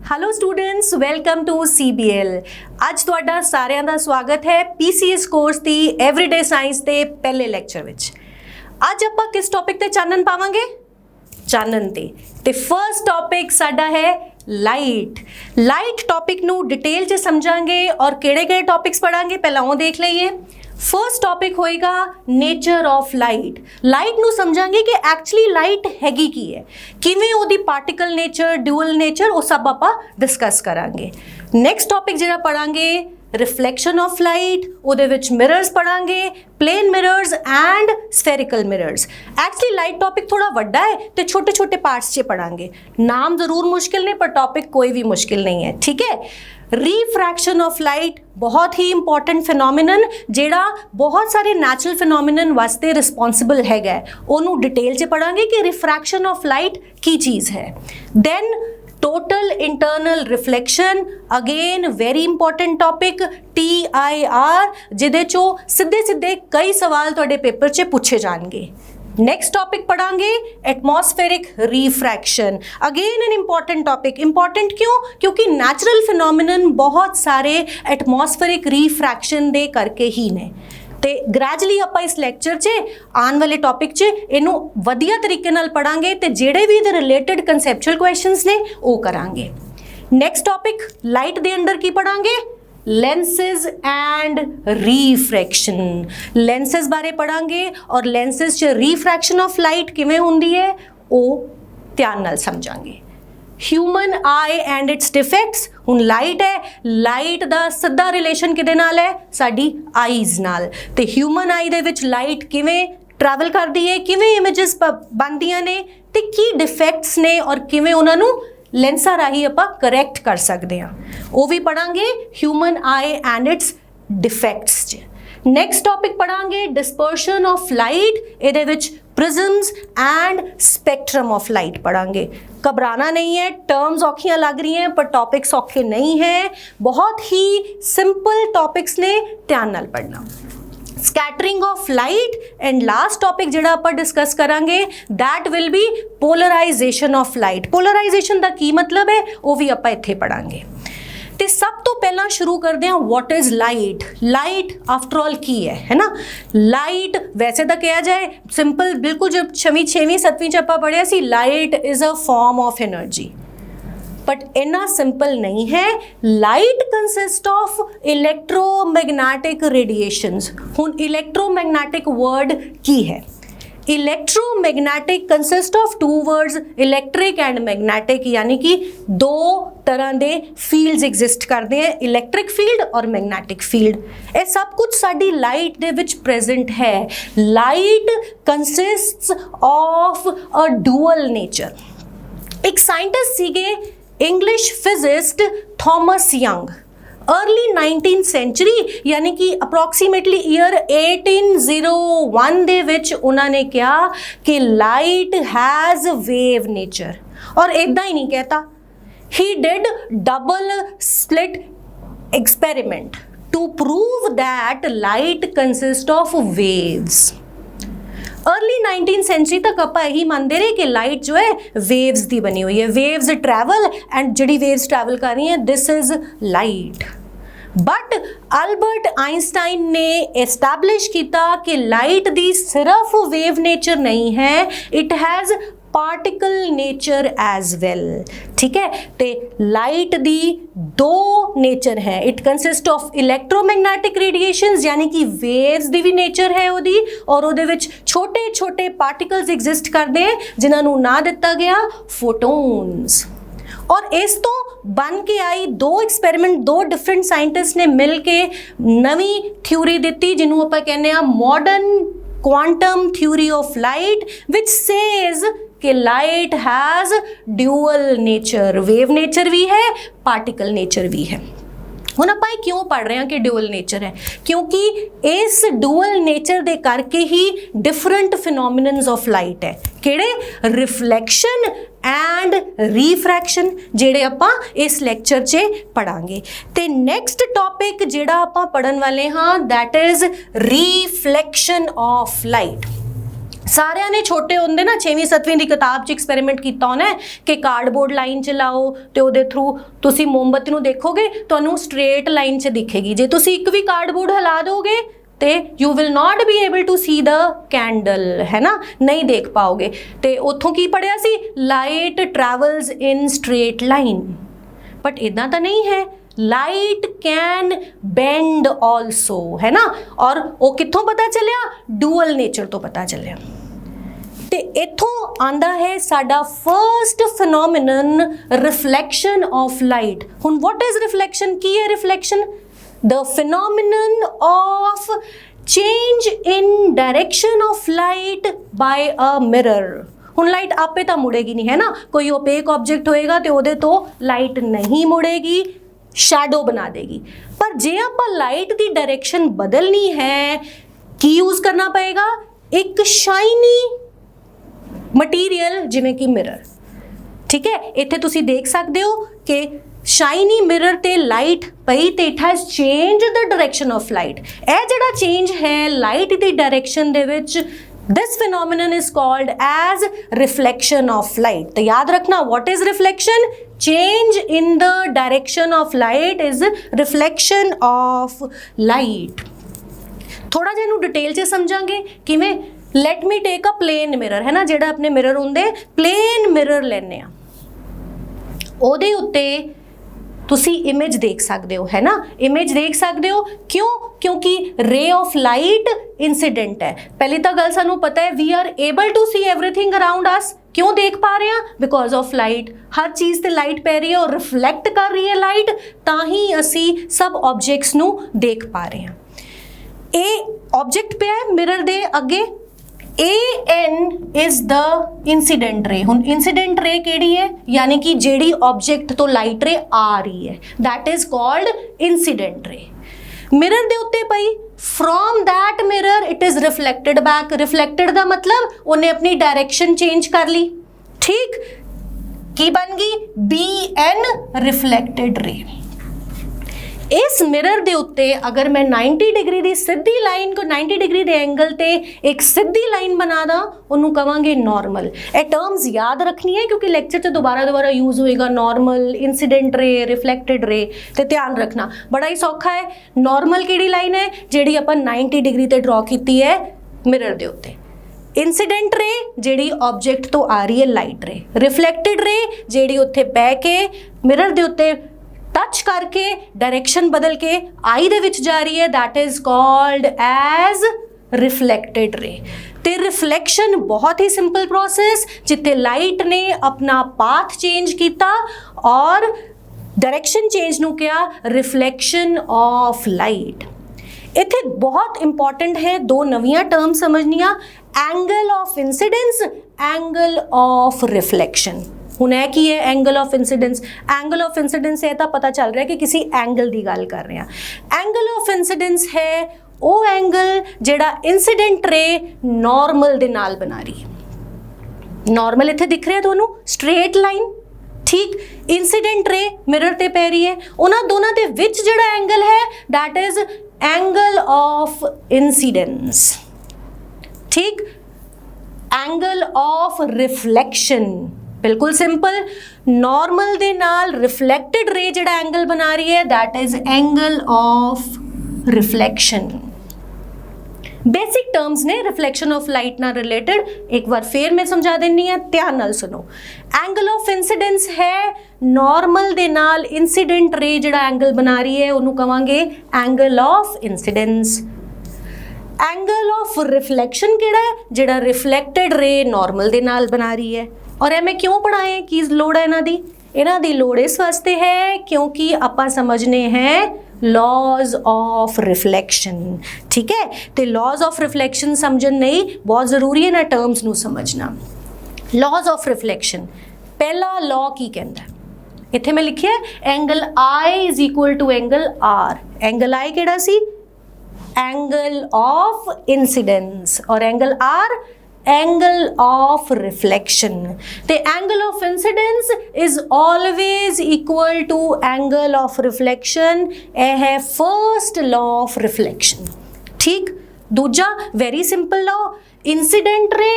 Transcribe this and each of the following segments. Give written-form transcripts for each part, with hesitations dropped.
Hello students, welcome to CBL। ਅੱਜ ਤੁਹਾਡਾ ਸਾਰਿਆਂ ਦਾ ਸਵਾਗਤ ਹੈ PCS ਕੋਰਸ ਦੀ ਐਵਰੀਡੇ ਸਾਇੰਸ ਦੇ ਪਹਿਲੇ ਲੈਕਚਰ ਵਿੱਚ। ਅੱਜ ਆਪਾਂ ਕਿਸ ਟੌਪਿਕ ਤੇ ਚਾਨਣ ਪਾਵਾਂਗੇ? ਚਾਨਣ ਤੇ ਫਰਸਟ ਟੌਪਿਕ ਸਾਡਾ ਹੈ ਲਾਈਟ ਟੌਪਿਕ ਨੂੰ ਡਿਟੇਲ 'ਚ ਸਮਝਾਂਗੇ ਔਰ ਕਿਹੜੇ ਟੌਪਿਕਸ ਪੜਾਂਗੇ ਪਹਿਲਾਂ ਉਹ ਦੇਖ ਲਈਏ। फर्स्ट टॉपिक होएगा नेचर ऑफ लाइट नू समझांगे कि एक्चुअली लाइट हैगी की है, किवें ओदी पार्टिकल नेचर, ड्यूअल नेचर, वो सब आपां डिस्कस करांगे। नेक्स्ट टॉपिक जिहड़ा पढ़ांगे रिफ्लैक्शन ऑफ लाइट, उहदे विच मिरर्स पढ़ांगे, plane mirrors and spherical mirrors. Actually light topic थोड़ा वड्डा है तो छोटे छोटे पार्ट्स 'च पढ़ांगे। नाम जरूर मुश्किल ने पर टॉपिक कोई भी मुश्किल नहीं है, ठीक है। रिफ्रैक्शन ऑफ लाइट बहुत ही इंपॉर्टेंट फिनोमिनन जिहड़ा बहुत सारे नैचुरल फिनोमिनन वास्ते रिस्पॉन्सिबल हैगा, उन्होंने डिटेल 'च पढ़ांगे कि रिफ्रैक्शन ऑफ लाइट की चीज़ है। Then total internal reflection, again very important topic, TIR, जिहदे चो सीधे कई सवाल तुहाडे पेपर 'च पूछे जाएंगे। नेक्स्ट टॉपिक पढ़ांगे atmospheric refraction, again an important topic. Important क्यों? क्योंकि नैचुरल फिनोमिनन बहुत सारे एटमॉस्फेरिक रिफ्रैक्शन दे करके ही ने। तो ग्रैजुअली आपां इस लैक्चर 'च आने वाले टॉपिक 'च इनू वधिया तरीके नाल पढ़ांगे ते जिहड़े भी इहदे रिलेटेड कंसैप्चुअल क्वेश्चंस ने वो करांगे। नेक्स्ट टॉपिक लाइट दे अंदर की पढ़ांगे लेंसेज एंड रिफ्रैक्शन। लेंसेज बारे पढ़ांगे और लेंसेज च रिफ्रैक्शन ऑफ लाइट किवें हुंदी है वो ध्यान नाल समझांगे। Human eye and its defects, हुण लाइट है, लाइट दा सीधा रिलेशन किहदे नाल है? साडी आईज नाल। ते ह्यूमन आई दे विच लाइट किवें ट्रैवल करदी है, किवें इमेजेस बनदियां ने ते की डिफेक्ट्स ने और किवें उन्हां नूं लेंसा राही आपां करैक्ट कर सकते हैं, वो भी पढ़ांगे human eye and its defects 'च। नैक्सट टॉपिक पढ़ांगे डिस्पर्शन ऑफ लाइट, इहदे विच prisms and spectrum of light पढ़ांगे। घबराना नहीं है, टर्म्स औखियां लग रही हैं पर टॉपिक्स औखे नहीं हैं, बहुत ही सिंपल टॉपिक्स ने, ध्यान नाल पढ़ना। Scattering of light and last topic जिहड़ा आपां डिस्कस करांगे that will be polarisation of light. Polarisation दा की मतलब है वो भी आपां इत्थे पढ़ांगे। तो सब तो पहला शुरू करते हैं what is light. Light after all की है ना? लाइट वैसे तो कहा जाए सिंपल, बिल्कुल जब 6वीं 7वीं च आपां पढ़िया सी, light is a form of energy, but इन्ना सिंपल नहीं है। Light consist of electromagnetic radiations. हुण इलैक्ट्रोमैग्नेटिक वर्ड की है? Electromagnetic consist of two words, electric and magnetic, यानी कि दो तरह के फील्ड्स एग्जिस्ट करते हैं, इलैक्ट्रिक फील्ड और मैग्नेटिक फील्ड। ये सब कुछ साडी लाइट दे विच प्रेजेंट है। Light consists of a dual nature. एक साइंटिस्ट सीगे English physicist Thomas young, early 19th century यानी कि अप्रॉक्सीमेटली ईयर 1801 दे विच उन्होंने कहा कि लाइट हैज़ वेव नेचर। और इदा ही नहीं कहता, he did double split experiment to prove that light consist of waves. Early 19th century तक आप यही मानते रहे कि लाइट जो है वेव्स दी बनी हुई है, वेव्स ट्रैवल एंड जिहड़ी वेव्स ट्रैवल कर रही हैं this is light. But Albert Einstein ने एस्टैब्लिश किया कि लाइट दी सिर्फ वेव नेचर नहीं है, it has particle nature as well. ठीक है, तो लाइट दी दो नेचर है, it consist of electromagnetic radiations यानी कि वेव्स दी भी नेचर है ओदी, और ओदे विच छोटे छोटे पार्टिकल्स एग्जिस्ट करते हैं जिन्हां नूं ना दिता गया फोटोन्स। और इस तो बन के आई दो एक्सपेरिमेंट, दो डिफरेंट साइंटिस्ट ने मिल के नवी थ्योरी दी जिन्हों आपां कहने आ modern quantum theory of light, which says कि light has dual nature, wave nature भी है, पार्टिकल नेचर भी है। हुण आपां क्यों पढ़ रहे हैं कि ड्यूअल नेचर है? क्योंकि इस ड्यूअल नेचर दे करके ही डिफरेंट फिनोमिनन्स ऑफ लाइट है। किहड़े? रिफ्लैक्शन एंड रिफ्रैक्शन, जिहड़े आपां इस लैक्चर 'च पढ़ांगे। ते नैक्सट टॉपिक जिहड़ा आपां पढ़न वाले हाँ that is reflection of light. ਸਾਰਿਆਂ ਨੇ ਛੋਟੇ ਹੁੰਦੇ ਨਾ 6ਵੀਂ 7ਵੀਂ ਦੀ ਕਿਤਾਬ 'ਚ ਐਕਸਪੈਰੀਮੈਂਟ ਕੀਤਾ ਹੋਣਾ ਕਿ ਕਾਰਡਬੋਰਡ ਲਾਈਨ 'ਚ ਲਾਓ ਤੇ ਉਹਦੇ ਥਰੂ ਤੁਸੀਂ ਮੋਮਬੱਤੀ ਨੂੰ ਦੇਖੋਗੇ, ਤੁਹਾਨੂੰ ਸਟ੍ਰੇਟ ਲਾਈਨ 'ਚ ਦਿਖੇਗੀ। ਜੇ ਤੁਸੀਂ ਇੱਕ ਵੀ ਕਾਰਡਬੋਰਡ ਹਿਲਾ ਦੋਗੇ ਤੇ you will not be able to see the candle, ਹੈ ਨਾ, ਨਹੀਂ ਦੇਖ ਪਾਓਗੇ। ਤੇ ਉੱਥੋਂ ਕੀ ਪੜਿਆ ਸੀ, light travels in straight line. But ਇਦਾਂ ਤਾਂ ਨਹੀਂ ਹੈ, ਲਾਈਟ कैन बेंड ऑल्सो, है ना। और वो कित्थों पता चलिया, डुअल नेचर तो पता चलिया। ते इत्थों आंदा है साडा first phenomenon reflection of light. हुण व्हाट इज रिफ्लैक्शन, की है reflection, the phenomenon of change in direction of light by a mirror. हुण लाइट आपे तो मुड़ेगी नहीं, है ना, कोई ओपेक ऑब्जेक्ट होएगा तो उहदे तो लाइट नहीं मुड़ेगी, शैडो बना देगी। पर जे आप लाइट की डायरेक्शन बदलनी है, की यूज करना पएगा, एक शाइनी मटीरियल जिवें कि मिरर। ठीक है, इत्थे तुसी देख सकते हो कि शाइनी मिरर ते लाइट पई ते it has change the direction of light. यह जिहड़ा चेंज है लाइट की direction they which, this phenomenon is called as reflection of light। तो याद रखना, what is reflection, change in the direction of light is reflection of light। थोड़ा जिहा इहनूं detail च समझांगे किवें। let me take a plain mirror, है ना, जिहड़ा अपने मिरर हुंदे, plain mirror लैने आ, ओहदे उत्ते तुसी इमेज देख सकते हो, है ना, इमेज देख सकते हो। क्यों, क्योंकि रे ऑफ लाइट इंसीडेंट है। पहली तो गल सानू पता है, we are able to see everything around us. क्यों देख पा रहे हैं, बिकॉज ऑफ लाइट। हर चीज़ ते लाइट पै रही है और रिफ्लैक्ट कर रही है लाइट, ताही असी सब ऑब्जेक्ट्स नू देख पा रहे हैं। ए ऑब्जेक्ट पे है मिरर दे अगे, AN इज द इंसीडेंट रे। हुण इंसीडेंट रे केड़ी है, यानी कि जेड़ी ऑब्जेक्ट तो लाइट रे आ रही है, that is called incident ray. Mirror दे उत्ते पई, from that mirror it is reflected back. Reflected दा मतलब उन्हें अपनी डायरेक्शन चेंज कर ली। ठीक, की बन गई, BN रिफ्लैक्टेड रे। इस मिरर दे उत्ते अगर मैं 90 डिग्री की सीधी लाइन को 90 डिग्री के एंगल ते एक सीधी लाइन बना दा, उन्होंने कहांगे नॉर्मल। ये टर्म्स याद रखनी है क्योंकि लेक्चर से दोबारा यूज होएगा, नॉर्मल, इंसीडेंट रे, रिफ्लैक्टेड रे। तो ध्यान रखना, बड़ा ही सौखा है। नॉर्मल किहड़ी लाइन है, जिहड़ी आपां 90 डिग्री ते ड्रॉ कीती है मिरर दे उत्ते। इंसीडेंट रे जिहड़ी ऑब्जेक्ट तो आ रही है लाइट रे। रिफ्लैक्टेड रे जिहड़ी उत्थे पै के मिरर दे उत्ते टच करके डायरेक्शन बदल के आई दे विच जा रही है, दैट इज कॉल्ड एज रिफ्लैक्टेड रे। ते रिफ्लैक्शन बहुत ही सिंपल प्रोसेस, जिथे लाइट ने अपना पाथ चेंज किया और डायरेक्शन चेंज नू किया रिफ्लैक्शन ऑफ लाइट। इत्थे बहुत इंपॉर्टेंट है दो नवीं टर्म समझनिया, angle of incidence, angle of reflection. हुण है कि है angle of incidence. Angle of incidence ये तो पता चल रहा है कि किसी एंगल की गल कर रहे हैं। एंगल ऑफ इंसीडेंस है वो एंगल जिहड़ा इंसीडेंट रे नॉर्मल दे नाल बना रही है। नॉर्मल इत्थे दिख रहा है तुहानूं, स्ट्रेट लाइन। ठीक, इंसीडेंट रे मिरर ते पै रही है, उन्हां दोनां दे विच जिहड़ा एंगल है that is angle of incidence. ठीक, एंगल ऑफ रिफ्लैक्शन बिल्कुल सिंपल, नॉर्मल दे नाल रिफ्लैक्टेड रे जिहड़ा एंगल बना रही है that is angle of reflection. Basic terms ने रिफ्लैक्शन ऑफ लाइट ना रिलेटेड, एक बार फिर मैं समझा देनी है, ध्यान नाल सुनो। एंगल ऑफ इंसीडेंस है नॉर्मल दे नाल इंसीडेंट रे जिहड़ा एंगल बना रही है उन्होंने कहांगे angle of incidence. Angle of reflection किहड़ा है, जिहड़ा रिफ्लैक्टेड रे नॉर्मल दे नाल बना रही है। और ये मैं क्यों पढ़ाए, की लोड़ है इन्हां दी लोड़ इस वास्ते है क्योंकि आपां समझने हैं लॉज ऑफ रिफ्लैक्शन। ठीक है, तो लॉज ऑफ रिफ्लैक्शन समझन नहीं बहुत जरूरी है ना टर्म्स नू समझना। लॉज ऑफ रिफ्लैक्शन, पहला लॉ की कहता है, इत्थे मैं लिखिया angle I is equal to angle R. Angle I किहड़ा सी, एंगल ऑफ इंसीडेंस, और angle R angle of reflection. तो angle of incidence is always equal to angle of reflection. यह है फर्स्ट लॉ ऑफ रिफ्लैक्शन। ठीक, दूजा very simple law, incident ray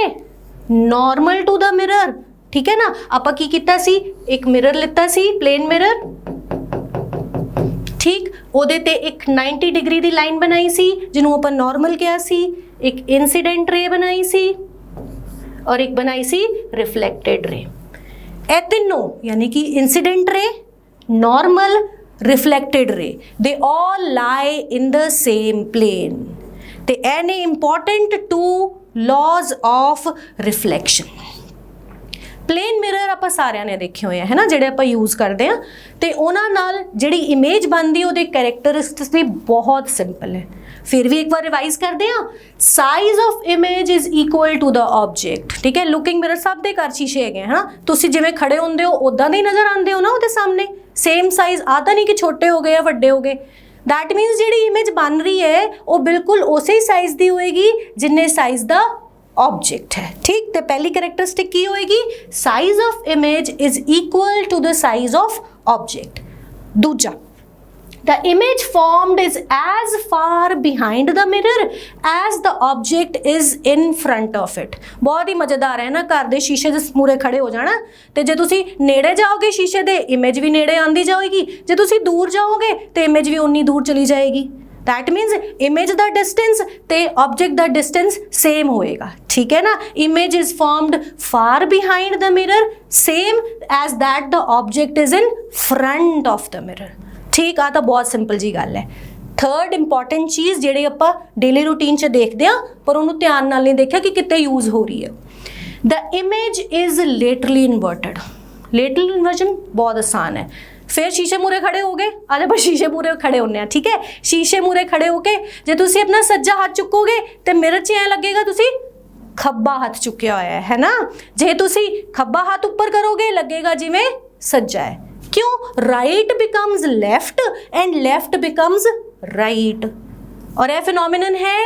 normal to the mirror, ठीक है ना। आपां की कीता सी, एक मिरर लिता सी, प्लेन मिरर, ठीक, ਉਹਦੇ ਤੇ एक 90 डिग्री ਦੀ लाइन बनाई सी ਜਿਹਨੂੰ ਆਪਾਂ नॉर्मल किया सी, एक इंसीडेंट रे बनाई सी और एक बनाई सी रिफ्लेक्टेड रे। ਇਹ ਤਿੰਨੋਂ यानी कि incident ray, normal, reflected ray, they all lie in the same plane ਤੇ ਇਹ ਨੇ important two laws of reflection। Plane mirror आप सारिਆਂ ने देखे हुए है ना, ਜਿਹੜੇ ਆਪਾਂ यूज़ करते हैं तो उन्होंने नाल ਜਿਹੜੀ इमेज बनती ਉਹਦੇ कैरेक्टरिस्टिक्स भी बहुत सिंपल है। फिर भी एक बार रिवाइज करते हैं, size of image is equal to the object, ठीक है। लुकिंग मिरर सब ਦੇ ਘਰ ਸ਼ੀਸ਼ੇ ਹੈਗੇ ਹੈ ਨਾ, ਤੁਸੀਂ ਜਿਵੇਂ ਖੜੇ ਹੁੰਦੇ ਹੋ ਉਦਾਂ ਦੇ ਨਜ਼ਰ ਆਉਂਦੇ ਹੋ ਨਾ ਉਹਦੇ ਸਾਹਮਣੇ, ਸੇਮ ਸਾਈਜ਼ ਆਦਾ नहीं कि छोटे हो गए या ਵੱਡੇ हो गए। दैट मीनस ਜਿਹੜੀ इमेज बन रही है वो बिल्कुल उसे ही साइज ਦੀ होएगी जिन्ने साइज ਦਾ ऑब्जेक्ट है, ठीक। तो पहली कैरेक्टरिस्टिक की होएगी, size of image is equal to the size of object. दूजा, the image formed is as far behind the mirror as the object is in front of it। बहुत ही मज़ेदार है ना, घर दे शीशे दे मूरे खड़े हो जाना ते जे तुसी नेड़े जाओगे शीशे दे इमेज भी नेड़े आंदी जाएगी, जे तुसी दूर जाओगे तो इमेज भी उन्नी दूर चली जाएगी। दैट मीनस इमेज दा डिस्टेंस ते ऑब्जेक्ट दा डिस्टेंस सेम होएगा, ठीक है ना। Image is formed far behind the mirror same as that the object is in front of the mirror, ठीक। आ तो बहुत सिंपल जी गल है। थर्ड इंपॉर्टेंट चीज़ जिहड़ी आपां डेली रूटीन च देखते हैं पर उन्होंने ध्यान नाल नहीं देखा कि कितने यूज़ हो रही है। The image is laterally inverted. Lateral inversion बहुत आसान है। फिर शीशे मूरे खड़े हो गए, आज आप शीशे मूरे खड़े होने हैं, ठीक है। शीशे मूरे खड़े होके जे तुसी अपना सज्जा हाथ चुकोगे तो मिरर च ऐ लगेगा तुसी खब्बा हाथ चुक्या होया है ना। जे तुसी खब्बा हाथ ऊपर करोगे लगेगा जिवें सज्जा है। क्यों? Right becomes left and left becomes right, और यह फिनोमिनन है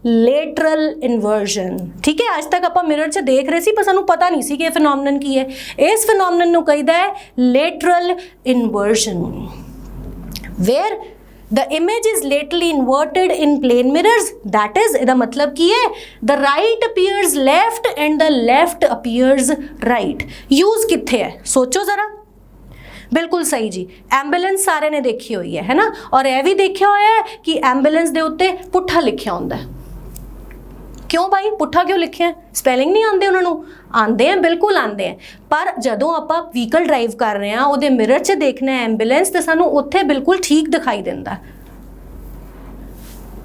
लेटरल इन्वर्जन, ठीक है। आज तक आप मिरर च देख रहे सी पर सानू पता नहीं सी कि फिनोमिनन की है। इस फिनोमिनन नू कहीदा है lateral inversion, where the image is laterally inverted in plane mirrors. That is, इहदा मतलब की है, the right appears left and the left appears right. Use कित्थे है सोचो जरा, बिल्कुल सही जी, एंबूलेंस सारे ने देखी हुई है ना, और यह भी देखा हुआ है कि एंबूलेंस के उत्ते पुट्ठा लिखा होंदा है। क्यों भाई पुट्ठा क्यों लिखे है? स्पैलिंग नहीं आते उन्होंने? आते हैं, बिल्कुल आते हैं, पर जदों आप व्हीकल ड्राइव कर रहे हैं वो मिरर च देखना है एंबूलेंस तो सानू उत्थे बिल्कुल ठीक दिखाई देता।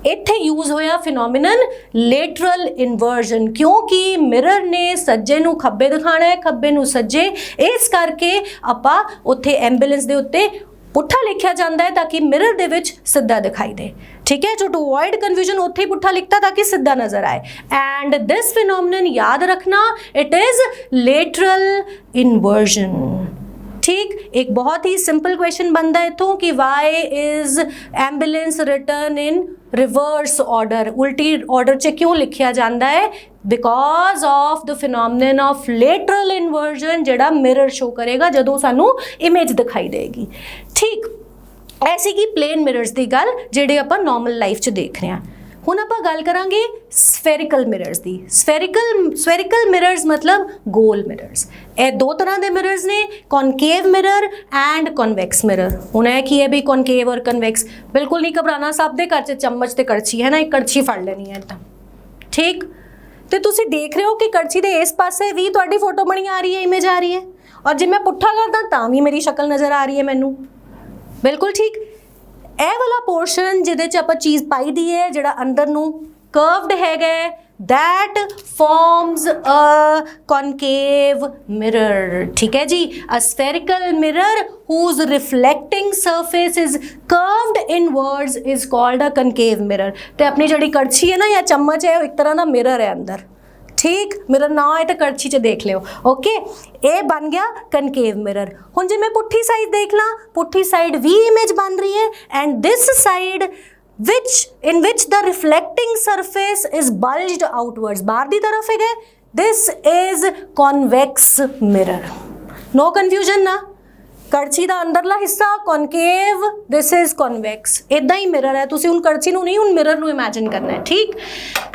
इत्थे यूज़ होया फिनोमिनन लेटरल इन्वर्जन, क्योंकि मिरर ने सज्जे नू खब्बे दिखाना है, खब्बे नू सज्जे, इस करके आपां उत्थे एंबूलेंस दे उत्ते पुट्ठा लिखा जाता है ताकि मिरर दे विच सीधा दिखाई दे, ठीक है। जो टू अवॉइड कन्फ्यूजन उत्थे ही पुट्ठा लिखता ताकि सीधा नजर आए। एंड दिस फिनोमिनन याद रखना, इट इज लेटरल इन्वर्जन, ठीक। एक बहुत ही सिंपल क्वेश्चन बनता है इथों कि why is ambulance written in reverse order, उल्टी ऑर्डर च क्यों लिखा जाता है? Because of the phenomenon of lateral inversion जिहड़ा मिरर शो करेगा जदों सानू इमेज दिखाई देगी, ठीक। ऐसी की प्लेन मिरर्स की गल जिहड़े आपां नॉर्मल लाइफ च देख रहे हैं। हुण आपां गल करांगे स्फेरिकल मिरर्स की। स्फेरिकल मिरर्स मतलब गोल मिरर्स। ये दो तरह के मिरर्स ने, concave mirror and convex mirror. हुण यह की है भी कॉनकेव और कन्वैक्स, बिल्कुल नहीं घबराना, सब दे घर च चम्मच ते कड़छी है ना, एक कड़छी फड़ लेनी है इदां, ठीक। तो तुसी देख रहे हो कि कड़छी दे इस पासे भी तुहाडी फोटो बनी आ रही है, इमेज आ रही है, और जे मैं पुट्ठा करदा तां भी मेरी शक्ल नज़र आ रही है मैनू, बिल्कुल ठीक। ਇਹ वाला पोर्शन जिहदे च आपां चीज़ पाई दी है जिहड़ा अंदर नू कर्वड हैगा, that forms a concave mirror, ठीक है जी। A spherical mirror whose reflecting surface is curved inwards is called a concave mirror। तो अपनी जिहड़ी कड़छी है ना या चम्मच है वो एक तरह का मिरर है अंदर, ठीक। मिरर ना आए तो कड़छी च देख लियो, ओके। ये बन गया कनकेव मिरर। हुण जे मैं पुट्ठी साइड देख ला, पुट्ठी साइड भी इमेज बन रही है, and this side in which the reflecting surface is bulged outwards, बाहर दी तरफ है, this is convex mirror। No confusion ना, ਕੜਛੀ ਦਾ ਅੰਦਰਲਾ ਹਿੱਸਾ ਕਨਕੇਵ, ਦਿਸ ਇਜ਼ ਕਨਵੈਕਸ। ਇਦਾਂ ਹੀ ਮਿਰਰ ਹੈ, ਤੁਸੀਂ ਹੁਣ ਕੜਛੀ ਨੂੰ ਨਹੀਂ, ਹੁਣ ਮਿਰਰ ਨੂੰ ਇਮੇजिन ਕਰਨਾ ਹੈ, ਠੀਕ।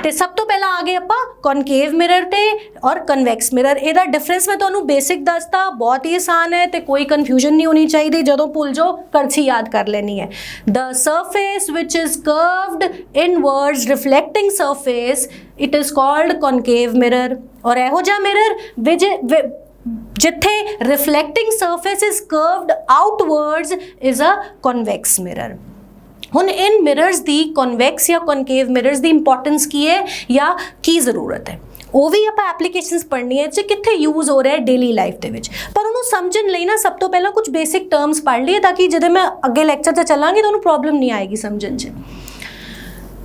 ਤੇ ਸਭ ਤੋਂ ਪਹਿਲਾਂ ਆ ਗਏ ਆਪਾਂ ਕਨਕੇਵ ਮਿਰਰ ਤੇ ਔਰ ਕਨਵੈਕਸ ਮਿਰਰ। ਇਹਦਾ ਡਿਫਰੈਂਸ ਮੈਂ ਤੁਹਾਨੂੰ ਬੇਸਿਕ ਦੱਸਤਾ, ਬਹੁਤ ਹੀ ਆਸਾਨ ਹੈ ਤੇ ਕੋਈ ਕਨਫਿਊਜ਼ਨ ਨਹੀਂ ਹੋਣੀ ਚਾਹੀਦੀ। ਜਦੋਂ ਭੁੱਲ ਜਾਓ ਕੜਛੀ ਯਾਦ ਕਰ ਲੈਣੀ ਹੈ। ਦ ਸਰਫੇਸ ਵਿਚ is curved inwards reflecting surface, it is called concave mirror. ਔਰ ਇਹੋ ਜਿਹਾ ਮਿਰਰ ਜਿੱਥੇ reflecting surface is curved outwards is a convex mirror. ਹੁਣ ਇਨ ਮਿਰਰਸ ਦੀ ਕਨਵੈਕਸ ਜਾਂ ਕਨਕੇਵ ਮਿਰਰਸ ਦੀ ਇੰਪੋਰਟੈਂਸ ਕੀ ਹੈ ਜਾਂ ਕੀ ਜ਼ਰੂਰਤ ਹੈ, ਉਹ ਵੀ ਆਪਾਂ ਐਪਲੀਕੇਸ਼ਨਸ ਪੜ੍ਹਨੀਆਂ ਚ ਕਿੱਥੇ ਯੂਜ਼ ਹੋ ਰਿਹਾ ਹੈ ਡੇਲੀ ਲਾਈਫ ਦੇ ਵਿੱਚ। ਪਰ ਉਹਨੂੰ ਸਮਝਣ ਲਈ ਨਾ ਸਭ ਤੋਂ ਪਹਿਲਾਂ ਕੁਝ ਬੇਸਿਕ ਟਰਮਸ ਪੜ੍ਹ ਲਈਏ ਤਾਂ ਕਿ ਜਦੋਂ ਮੈਂ ਅੱਗੇ ਲੈਕਚਰ 'ਚ ਚੱਲਾਂਗੀ ਤਾਂ ਉਹਨੂੰ ਪ੍ਰੋਬਲਮ ਨਹੀਂ ਆਏਗੀ ਸਮਝਣ 'ਚ।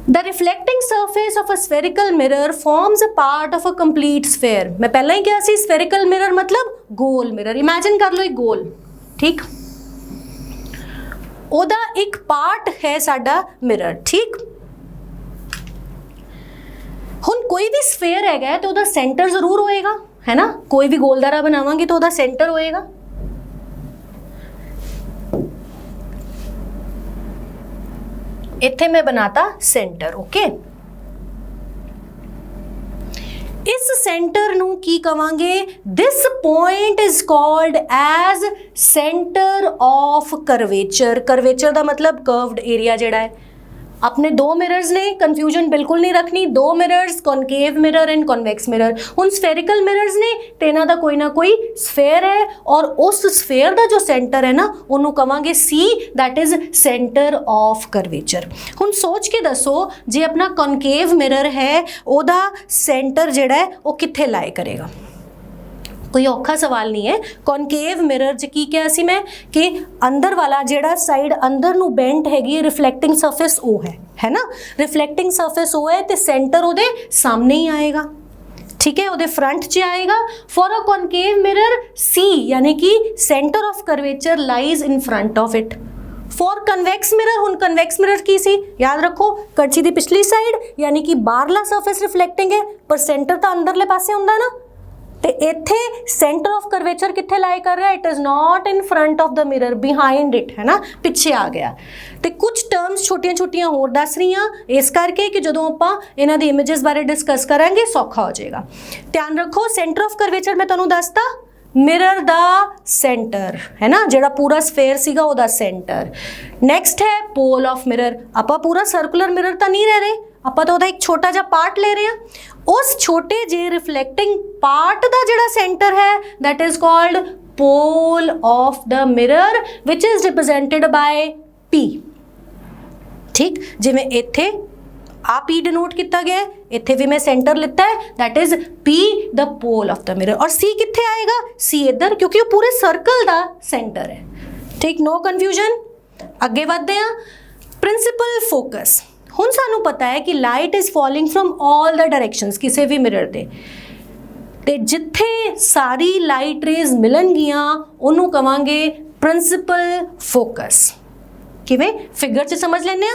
The reflecting surface of a spherical mirror forms a part of a complete sphere। मैं पहला ही क्या सी spherical mirror मतलब गोल mirror। Imagine कर लो एक गोल, ठीक। ओदा एक part है साडा mirror, ठीक। हुन कोई भी sphere हैगा तो ओदा center जरूर होएगा, है ना। कोई भी गोलदारा बनावांगे तो ओदा center होएगा। इत्थे मैं बनाता सेंटर, ओके। इस सेंटर नू की कवांगे, this point is called as centre of curvature. Curvature दा मतलब कर्व्ड एरिया जेड़ा है। अपने दो मिरर्स ने, कंफ्यूजन बिल्कुल नहीं रखनी, दो mirrors concave mirror and convex mirror. हुण स्फेरिकल मिरर्स ने ते इन्हां दा कोई ना कोई स्फेयर है और उस स्फेयर दा जो सेंटर है ना उन्होंने कवांगे सी, that is centre of curvature. हुण सोच के दसो जे अपना कॉनकेव मिरर है ओदा सेंटर जिहड़ा है वो कित्थे लाए करेगा। कोई औखा सवाल नहीं है। कॉनकेव मिरर च की क्या सी मैं कि अंदर वाला जेड़ा साइड अंदर नू बेंट हैगी रिफ्लैक्टिंग सरफेस वो है ना। रिफ्लैक्टिंग सरफेस वो है तो सेंटर ओदे सामने ही आएगा, ठीक है, ओदे फ्रंट च आएगा। फॉर अ कॉनकेव मिरर सी यानी कि centre of curvature lies in front of it. For convex mirror, हुण कन्वैक्स मिरर की सी याद रखो, कड़छी दी पिछली साइड यानी कि बाहरला सरफेस रिफ्लैक्टिंग है पर सेंटर तो अंदरले पासे हुंदा ना। ते इत्थे सेंटर ऑफ कर्वेचर कित्थे लाए कर रहा है, it is not in front of the mirror, behind it, है ना, पिछे आ गया। ते कुछ टर्म्स छोटियां छोटियां होर दस रही इस करके कि जदों आपां इन्हां दी इमेजेस बारे डिस्कस करांगे सौखा हो जाएगा। ध्यान रखो सेंटर ऑफ कर्वेचर मैं तुहानूं दसता, मिरर दा सेंटर है ना, जिहड़ा पूरा स्फेयर सीगा ओदा सेंटर। नैक्सट है पोल ऑफ मिरर। आपां पूरा सर्कुलर मिरर तां नहीं रह रहे, आपां तां ओदा एक छोटा जिहा पार्ट ले रहे हैं। उस छोटे जे रिफ्लैक्टिंग पार्ट दा जिहड़ा सेंटर है that is called pole of the mirror which is represented by P, ठीक। जिवें इत्थे आ P डिनोट किया गया है, इत्थे भी मैं सेंटर लिता है that is P the pole of the mirror. और C कित्थे आएगा, C इधर, क्योंकि वो पूरे सर्कल दा सेंटर है, ठीक। No confusion. अगे बढ़ते हैं। Principal focus. हुण सानू पता है कि light is falling from all the directions किसी भी मिरर ते जिथे सारी लाइट रेज मिलणगियां उन्होंने कवांगे प्रिंसिपल फोकस। किवें फिगर च समझ लैंदे आ,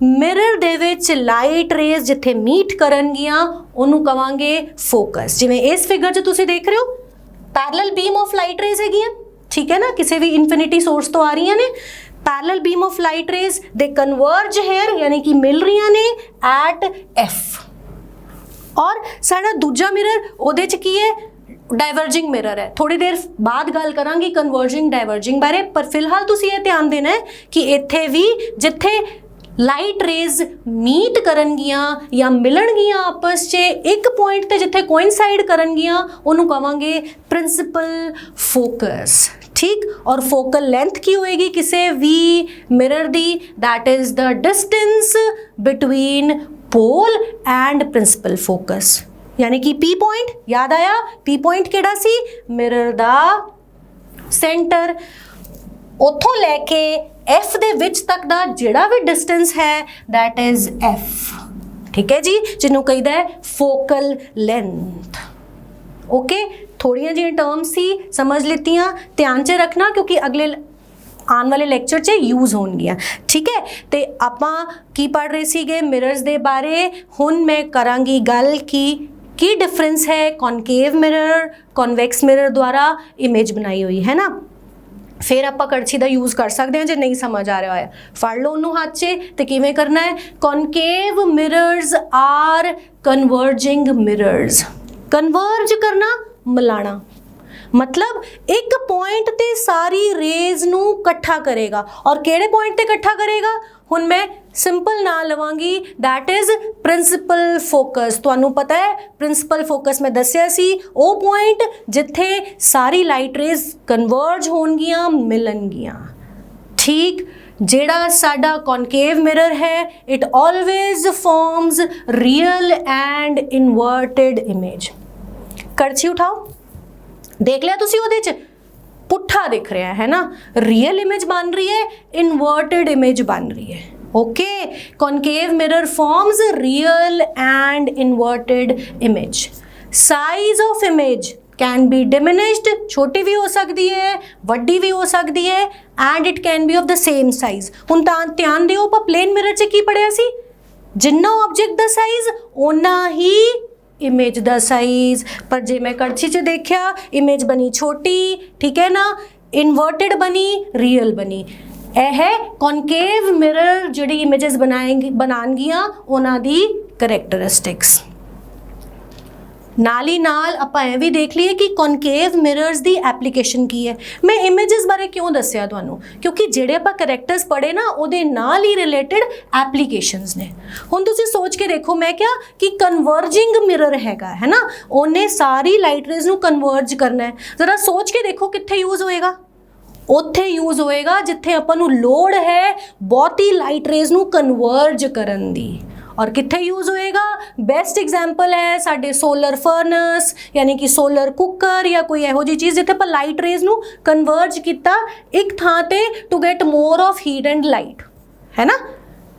मिरर दे विच लाइट रेज जिथे मीट करनगियां उन्होंने कवांगे फोकस। जिवें इस फिगर च तुसीं देख रहे हो parallel beam of light rays हैगियां, ठीक है ना, किसी भी इनफिनिटी सोर्स तो आ रही ने। Parallel beam of light rays दे कन्वर्ज हेयर यानी कि मिल रही ने एट F। और साडा दूजा मिरर ओदे च की है, डाइवर्जिंग मिरर है। थोड़ी देर बाद गल करांगी कन्वर्जिंग डाइवर्जिंग बारे, पर फिलहाल तुसीं ये ध्यान देना है कि इत्थे भी जिथे लाइट रेज मीट करनगियां या मिलणगियां आपस च एक पॉइंट ते जिथे कोइंसाइड करनगियां उन्होंने कवांगे प्रिंसिपल फोकस, ठीक। और फोकल लेंथ की होएगी किसी भी मिरर दी, that is the distance between pole and principal focus यानी कि P पॉइंट। याद आया P पॉइंट केड़ा सी, मिरर दा सेंटर। उथों लैके F दे विच तक दा जिहड़ा भी डिस्टेंस है दैट इज F, ठीक है जी, जिन्हों कहीदा है फोकल लेंथ। ओके, थोड़ियां जिहियां टर्म्स सी समझ लित्तियां, ध्यान च रखना क्योंकि अगले आने वाले लैक्चर च यूज़ होणगियां, ठीक है। तो आपां की पढ़ रहे सीगे मिरर्स दे बारे। हुण मैं करांगी गल की डिफरेंस है कॉनकेव मिरर कॉन्वेक्स मिरर द्वारा इमेज बनाई हुई है ना। फिर आप कड़छी का यूज़ कर सकते हैं, जो नहीं समझ आ रहा है फड़ लो उन्होंने हाथ से। तो किवें करना है, concave mirrors are converging mirrors. Converge करना, मिलाना, मतलब एक पॉइंट ते सारी रेज नू कट्ठा करेगा। और केड़े पॉइंट ते कट्ठा करेगा, हुण मैं सिंपल ना लवांगी, दैट इज प्रिंसिपल फोकस। तुहानू पता है प्रिंसिपल फोकस मैं दस्या सी, वो पॉइंट जिथे सारी लाइट रेज कन्वर्ज होणगियां, मिलणगियां। ठीक, जेड़ा साडा कॉनकेव मिरर है, it always forms real and inverted image. कड़छी उठाओ, देख लिया तुसी, उहदे च पुट्ठा दिख रहा है ना, रियल इमेज बन रही है, इनवर्टेड इमेज बन रही है। Okay, concave mirror forms real and inverted image. Size of image can be diminished, छोटी भी हो सकती है, वड्डी भी हो सकती है, and it can be of the same size. हुण ध्यान दिओ, आप प्लेन मिरर च की पढ़िया सी, जिन्ना ऑब्जेक्ट दा साइज उन्ना ही इमेज दा साइज। पर जे मैं कड़छी च देखा, इमेज बनी छोटी, ठीक है ना, इनवर्टेड बनी, रियल बनी। यह है कॉनकेव मिरर जिहड़ी इमेजेस बनाणगियां उन्हां दी करैक्टरिस्टिक्स। नाल ही नाल आपां एह भी देख लीए कि कॉनकेव मिरर्स दी एप्लीकेशन की है। मैं इमेजेस बारे क्यों दस्सिया तुहानूं, क्योंकि जिहड़े आपां करैक्टर्स पढ़े ना, उहदे नाल ही रिलेटेड एप्लीकेशनस ने। हुण तुसीं सोच के देखो, मैं क्या कि कन्वर्जिंग मिरर हैगा, है ना, उन्हें सारी लाइट रेज नूं कन्वर्ज करना है। जरा सोच के देखो कित्थे यूज़ होएगा, उत्थे यूज़ होएगा जिथे आपां नूं लोड़ है बहुती लाइट रेज नूं कन्वर्ज करन दी। और कित्थे यूज़ होएगा, बेस्ट एग्जाम्पल है साडे सोलर फर्नस, यानी कि सोलर कुकर या कोई इहो जी चीज़ जिथे पर लाइट रेज नूं कन्वर्ज किया एक थां ते to get more of heat and light, है ना।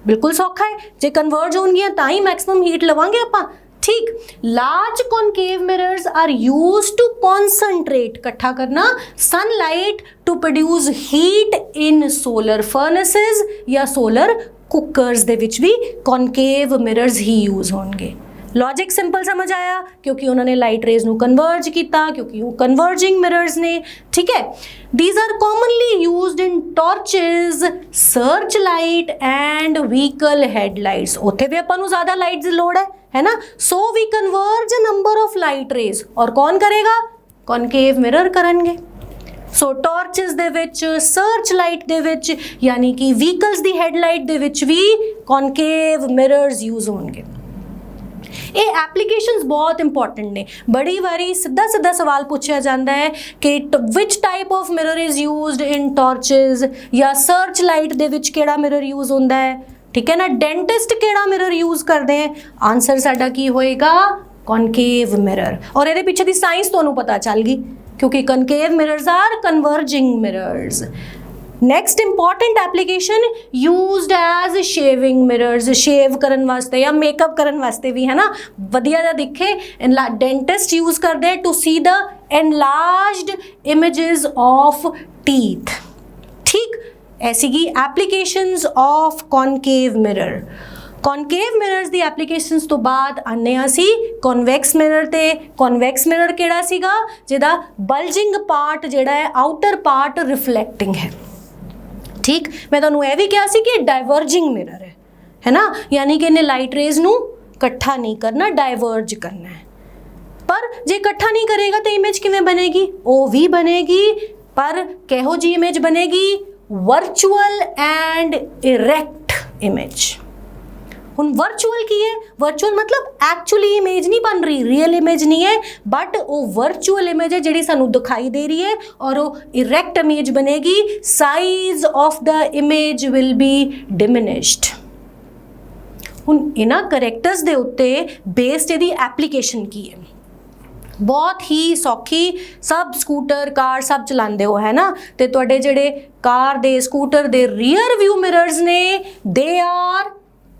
बिल्कुल सौखा है, जे कन्वर्ज होणगियां तां ही मैक्सिमम हीट लवांगे आपां। ठीक, large concave mirrors are use to concentrate, कट्ठा करना, sunlight to produce heat in solar furnaces या सोलर कुकर्स दे विच भी कॉनकेव मिरर्स ही यूज़ होंगे। लॉजिक सिंपल समझ आया, क्योंकि उन्होंने लाइट रेज नूं कन्वर्ज किया, क्योंकि वो कन्वर्जिंग मिरर्स ने। ठीक है, these are commonly used in torches, search light and vehicle headlights. उत्थे भी आपां नूं ज़्यादा लाइट की लोड़ है ना, so we converge number of light rays. और कौन करेगा, कॉनकेव मिरर करनगे। सो टॉर्चेस दे विच, सर्च लाइट दे विच, यानी कि व्हीकल्स दी हेडलाइट दे विच भी कॉनकेव मिरर्स यूज़ होंगे। ये एप्लीकेशंस बहुत इंपॉर्टेंट ने। बड़ी बारी सीधा सीधा सवाल पूछा जाता है कि which type of mirror is used in torches, या सर्च लाइट दे विच केड़ा मिरर यूज़ होंदा है, ठीक है ना, डेंटिस्ट केड़ा मिरर यूज़ करते हैं। आंसर साडा की होएगा, कॉनकेव मिरर। और ये पीछे की साइंस तुहानूं पता चल गई, क्योंकि concave mirrors are converging mirrors. Next important application used as shaving mirrors, shave करन वास्ते या मेकअप करन वास्ते भी, है ना, वधिया जा दिखे। डेंटिस्ट यूज करते हैं to see the enlarged images of teeth. ठीक, ऐसी की applications of concave mirror. Concave mirrors दी एप्लीकेशंस तो बाद आने असी कॉन्वैक्स मिरर ते। कॉन्वैक्स मिरर केड़ा सीगा, जिहदा बल्जिंग पार्ट जिहड़ा है, आउटर पार्ट रिफ्लैक्टिंग है। ठीक, मैं तुहानूं यह भी कहा सी कि डाइवर्जिंग मिरर है ना, यानी कि इन्हें लाइट रेज नूं कट्ठा नहीं करना, डाइवर्ज करना है। पर जे कट्ठा नहीं करेगा तो इमेज किवें बनेगी, वो भी बनेगी, पर किहो जी इमेज बनेगी, वर्चुअल एंड इरेक्ट इमेज। हुण वर्चुअल की है, वर्चुअल मतलब एक्चुअली इमेज नहीं बन रही, रियल इमेज नहीं है, बट वो वर्चुअल इमेज है जिहड़ी सानू दिखाई दे रही है, और वो इरेक्ट इमेज बनेगी। Size of the image will be diminished. हुण इन्हां करैक्टर्स दे उत्ते बेस्ड इहदी एप्लीकेशन की है, बहुत ही सौखी। सब स्कूटर कार सब चलाते हो, है ना, तो तुहाडे जिहड़े कार दे स्कूटर दे रियर व्यू मिरर्स ने, they are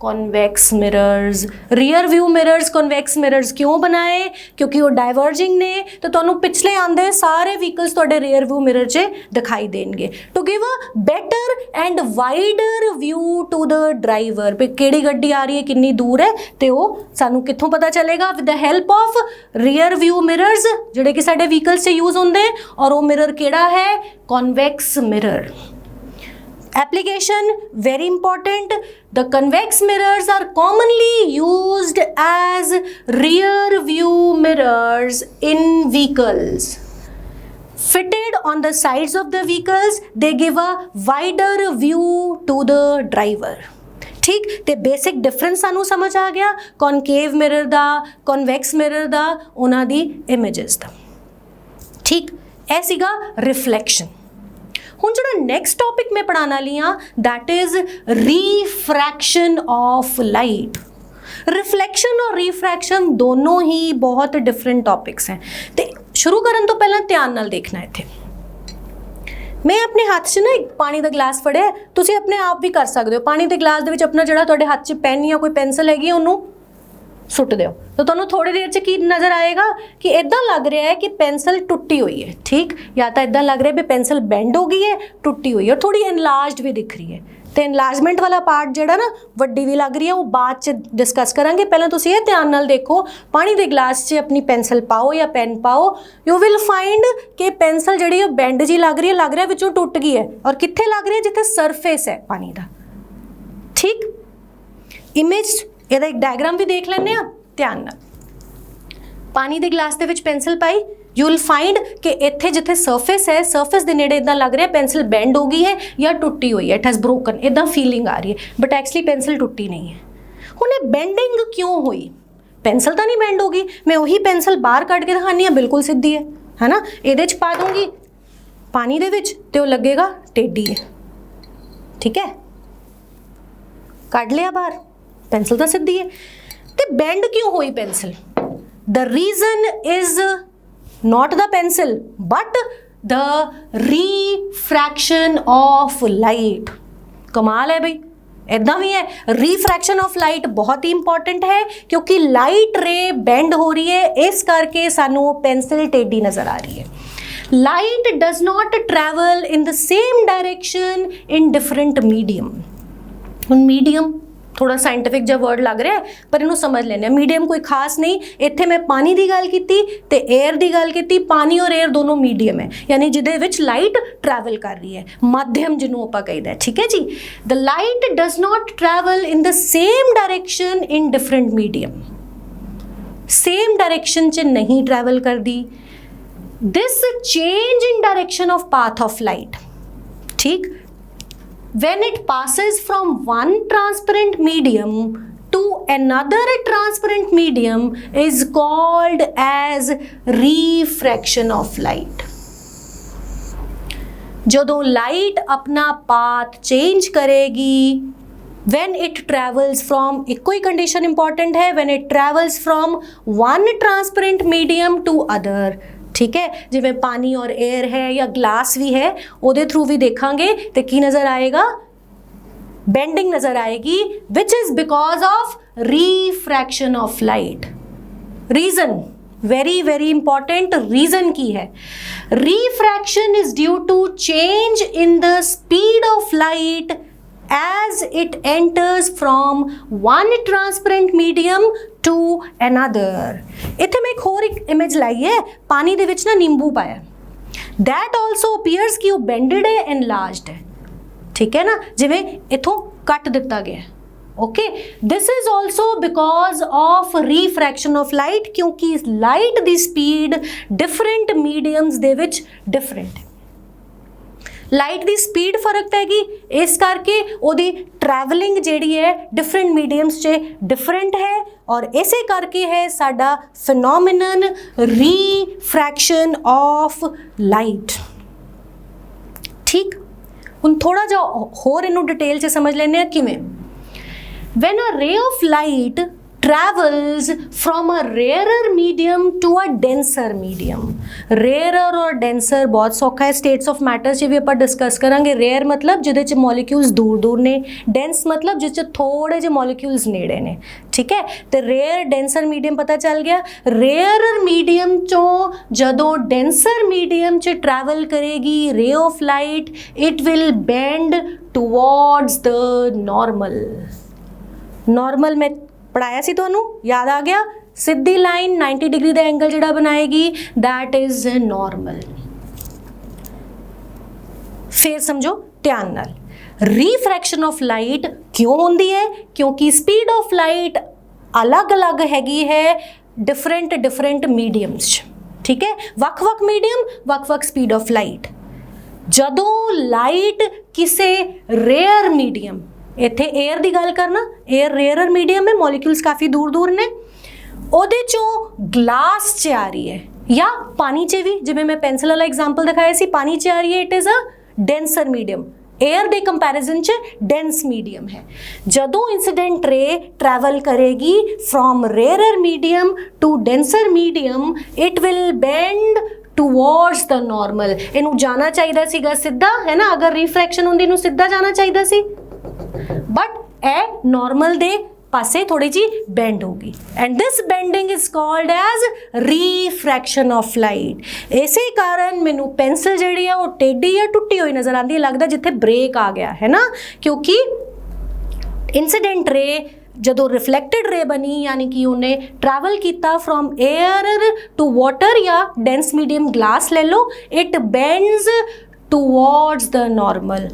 convex mirrors. Rear view mirrors convex mirrors क्यों बनाए? क्योंकि वो डाइवर्जिंग ने, तो तुहानूं पिछले आंदे सारे व्हीकल्स तुहाडे रियर व्यू मिरर 'च दिखाई देणगे to give a better and wider view to the driver. भी किहड़ी गड्डी आ रही है, कितनी दूर है, तो वो सानूं कित्थों पता चलेगा? With the help of rear view mirrors जिहड़े कि साडे व्हीकल्स 'च यूज होंदे, और वो मिरर किहड़ा है? Convex mirror. Application very important. The convex mirrors are commonly used as rear view mirrors in vehicles. Fitted on the sides of the vehicles, they give a wider view to the driver. ठीक, तो basic difference सानू समझ आ गया concave mirror दा, convex mirror दा, उन्हां दी images दा। ठीक, ऐ सीगा रिफ्लैक्शन। हुण जिहड़ा नैक्सट टॉपिक मैं पढ़ाने वाली हाँ that is refraction of light. Reflection और रिफ्रैक्शन दोनों ही बहुत डिफरेंट टॉपिक्स हैं। तो शुरू करन तो पहला ध्यान नाल देखना इत्थे। मैं अपने हाथ 'च ना एक पानी का गिलास फड़िया, तुसीं अपने आप भी कर सकते हो। पानी के गिलास दे विच अपना जिहड़ा तुहाडे हाथ 'च पैन या कोई पेंसिल हैगी उन्होंने सुट दो, तो तुहानूं थोड़ी देर च की नज़र आएगा कि इदां लग रहा है कि पेंसिल टुटी हुई है। ठीक, या तो इदां लग रहा है भी पेंसिल बेंड हो गई है, टुटी हुई है, और थोड़ी एनलार्जड भी दिख रही है। तो एनलार्जमेंट वाला पार्ट जिहड़ा ना वड्डी भी लग रही है, वो बाद च डिस्कस करांगे। पहले तुसीं ये ध्यान नाल देखो, पानी के गिलास 'च अपनी पेंसिल पाओ या पेन पाओ, यू विल फाइंड कि पेंसिल जिहड़ी है बेंड जी लग रही है, लग रहा है विचों टुट गई है, और कित्थे लग रही है? जिथे सरफेस है पानी का। ठीक, इमेज ਇਹਦਾ एक डायग्राम भी देख लैंदे आ ध्यान नाल। पानी के गिलास दे विच पेंसिल पाई, यू विल फाइंड कि इत्थे जिथे सरफेस है, सरफेस के नेड़े इदां लग रहा है पेंसिल बेंड हो गई है या टुटी हुई है, इट हैज़ ब्रोकन, इदां फीलिंग आ रही है, बट एक्चुअली पेंसिल टुटी नहीं है। हुण ये बेंडिंग क्यों हुई? पेंसिल तो नहीं बेंड होगी, मैं वही पेंसिल बाहर कट के दिखानी है, बिल्कुल सीधी है ना, ये पा दूंगी पानी दे विच ते वो लगेगा टेढ़ी है। ठीक है, कट लिया बाहर, पेंसिल तो सीधी है। तो बेंड क्यों हुई pencil? The reason is not the pencil but the refraction of light. कमाल है भाई, इदां भी है। रिफ्रैक्शन ऑफ लाइट बहुत ही इंपॉर्टेंट है, क्योंकि लाइट रे बेंड हो रही है, इस करके सानू पेंसिल टेढ़ी नजर आ रही है। Light does not travel in the same direction in different medium. Medium थोड़ा साइंटिफिक जो वर्ड लग रहा है, पर इन्हों समझ लेने। मीडियम कोई खास नहीं, इत्थे मैं पानी की गल की ते एयर की गल की। पानी और एयर दोनों मीडियम है, यानी जिहदे विच लाइट ट्रैवल कर रही है, माध्यम जिन्हों आपां कहीदा है। ठीक है जी, the light does not travel in the same direction in different medium. Same direction च नहीं ट्रैवल कर दी। This change in direction of path of light, ठीक, when it passes from one transparent medium to another transparent medium is called as refraction of light. जदों light अपना path change करेगी, when it travels from, एक कोई condition important है, when it travels from one transparent medium to other। ठीक है, जिवें पानी और एयर है या ग्लास भी है, उहदे थ्रू भी देखांगे तो की नज़र आएगा? बेंडिंग नज़र आएगी, which is because of refraction of light. Reason very very important, reason की है। Refraction is due to change in the speed of light as it enters from one transparent medium to another। इत्थे मैं एक होर image लाई है, पानी दे विच ना नींबू पाया, दैट ऑल्सो अपीयर्स कि वो बेंडेड है, एनलार्जड है। ठीक है ना, जिवें इथों कट दिता गया है। Okay, this is also because of refraction of light, क्योंकि लाइट दी स्पीड डिफरेंट मीडियम्स दे विच डिफरेंट है। लाइट की स्पीड फर्क पैगी, इस करके उहदी ट्रैवलिंग जिहड़ी है डिफरेंट मीडियम्स च डिफरेंट है, और इसे करके है साडा फिनोमिनन रिफ्रैक्शन ऑफ लाइट। ठीक, हुण थोड़ा जिहा होर इनू डिटेल च समझ लैंदे आ किवें। When a ray of light travels from a rarer medium to a denser medium. Rarer और denser बहुत सौखा है, states of matter च भी ਆਪਾਂ डिस्कस करांगे। rare मतलब ਜਿਹਦੇ ਚ molecules दूर दूर ने, dense मतलब जिस च थोड़े ਜਿਹੇ molecules नेड़े ने, ठीक है। तो rare denser medium पता चल गया। rarer medium चों ਜਦੋਂ denser medium च travel करेगी ray of light, it will bend towards the normal. normal में पढ़ाया सी ਤੁਹਾਨੂੰ, याद आ गया। सिद्धी लाइन 90 डिग्री का एंगल जिहड़ा बनाएगी दैट इज नॉर्मल। फिर समझो ध्यान नाल, रिफ्रैक्शन ऑफ लाइट क्यों होंदी है? क्योंकि स्पीड ऑफ लाइट अलग अलग हैगी है डिफरेंट मीडियम्स, ठीक है। वख-वख मीडियम, वख-वख स्पीड ऑफ लाइट। जदों लाइट किसे रेयर मीडियम, इत्थे एयर की गल करना, एयर रेयर मीडियम है, मॉलिक्यूल्स काफ़ी दूर दूर ने, ਉਹਦੇ ਚੋਂ ग्लास च आ रही है या पानी च भी, जिवें मैं पेंसिल वाला एग्जाम्पल दिखाया सी, पानी च आ रही है, it is a denser medium. Air के कंपैरिजन च डेंस मीडियम है। जदों इंसिडेंट रे ट्रैवल करेगी from rare medium to denser medium, it will bend towards the normal. इनू जाना चाहिए सीगा सीधा, है ना, अगर रिफ्रैक्शन होंदी इनू सीधा जाना चाहिए सी, बट ए नॉर्मल दे पासे थोड़ी जी बेंड होगी, and this bending is called as refraction of light. इसे कारण मैनू पेंसिल जिहड़ी है वो टेढ़ी या टुटी हुई नज़र आती है, लगता जिथे ब्रेक आ गया है ना, क्योंकि इंसिडेंट रे जदों रिफ्लैक्टेड रे बनी, यानी कि उन्हें ट्रैवल किया फ्रॉम एयर टू वाटर या डेंस मीडियम ग्लास ले लो, it bends towards the normal.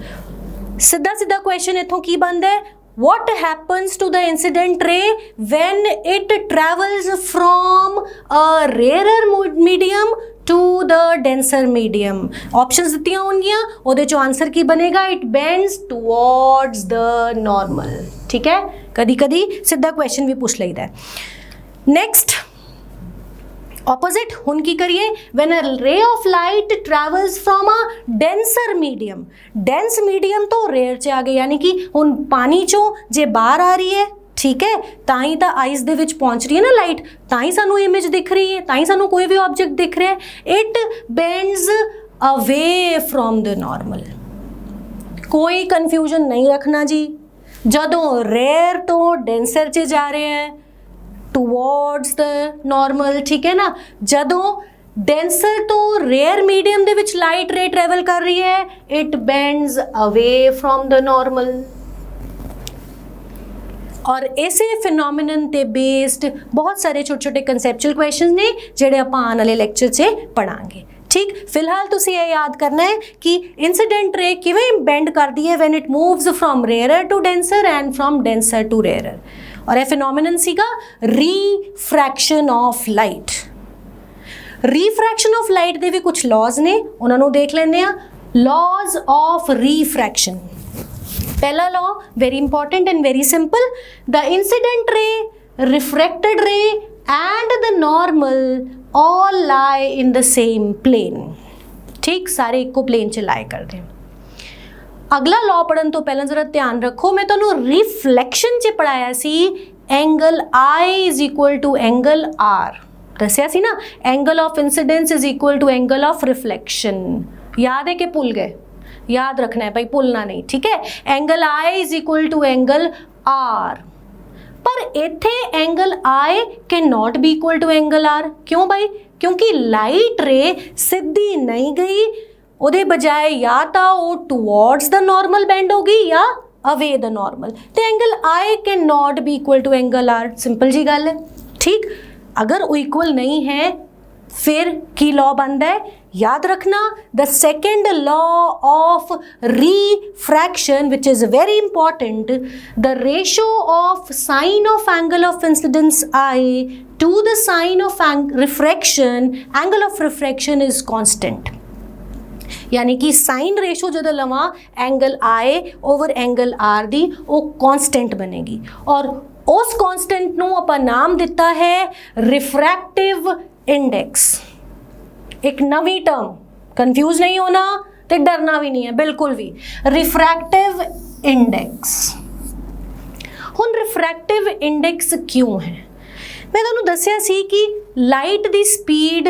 सीधा सीधा क्वेश्चन इत्थों की बनता है, what happens to the incident ray when it travels from a rarer medium to the denser medium? options दित्तियां होंगियां, ਉਹਦੇ चो आंसर की बनेगा, it bends towards the normal, ठीक है। कदी कदी सीधा क्वेश्चन भी पूछ लईदा है। नेक्स्ट ऑपोजिट हुन की करिए, when a ray of light travels from a denser medium. Dense medium तो रेयर च आ गए, यानी कि हुन पानी चों जे बाहर आ रही है, ठीक है, ताई तो आइस दे विच पहुंच रही है ना लाइट, ताई सानू इमेज दिख रही है, ताई सानू कोई भी ऑब्जेक्ट दिख रहा है। It bends away from the normal. कोई कन्फ्यूजन नहीं रखना जी, जदों रेयर तो डेंसर च जा रहे हैं टूवर्ड्स द नॉर्मल, ठीक है ना। जदों डेंसर तो रेयर मीडियम दे विच लाइट रे ट्रैवल कर रही है, it bends away from the normal. और इसे फिनोमिनन ते बेस्ड बहुत सारे छोटे छोटे कंसैप्चुअल क्वेश्चन ने जिहड़े आपां आने वाले लेक्चर च पढ़ांगे, ठीक। फिलहाल तुसीं ये याद करना है कि इंसिडेंट रे किवें बेंड करदी है when it moves from rare to denser and from denser to rare. और यह फिनोमिनन सीगा refraction of light. Refraction of light दे भी कुछ लॉज ने, उन्होंने देख लेने। लॉज ऑफ रिफ्रैक्शन, पहला law very important and very simple, the incident ray, refracted ray and the normal all lie in the same plane, ठीक, सारे इको प्लेन च लाई कर दें। अगला लॉ पढ़न तो पहले जरा ध्यान रखो, मैं तो रिफ्लैक्शन च पढ़ाया सी angle I is equal to angle R, दसिया सी ना, angle of incidence is equal to angle of reflection. याद है कि भूल गए? याद रखना है भाई, भूलना नहीं, ठीक है। Angle I is equal to angle R, पर इत्थे angle I can not be equal to angle R. क्यों भाई? क्योंकि लाइट रे सीधी नहीं गई, ਉਹਦੇ बजाय या तो वो टूवर्ड्स द नॉर्मल बेंड होगी या अवे द नॉर्मल, तो angle I can not be equal to angle R. Simple जी गल है, ठीक। अगर वो इक्वल नहीं है फिर की लॉ बनता है, याद रखना, the second law of refraction which is very important, the ratio of sine of angle of incidence I to the sine of refraction, angle of refraction is constant. यानी कि साइन रेशो जो लवां angle I over angle R दी, वो constant बनेगी, और उस constant नूं आपां नाम दिता है रिफ्रैक्टिव इंडेक्स। एक नवी टर्म, कंफ्यूज नहीं होना तो डरना भी नहीं है बिल्कुल भी, रिफ्रैक्टिव इंडेक्स। ਹੁਣ ਰਿਫਰੈਕਟਿਵ ਇੰਡੈਕਸ ਕਿਉਂ ਹੈ? ਮੈਂ ਤੁਹਾਨੂੰ ਦੱਸਿਆ ਸੀ ਕਿ ਲਾਈਟ ਦੀ ਸਪੀਡ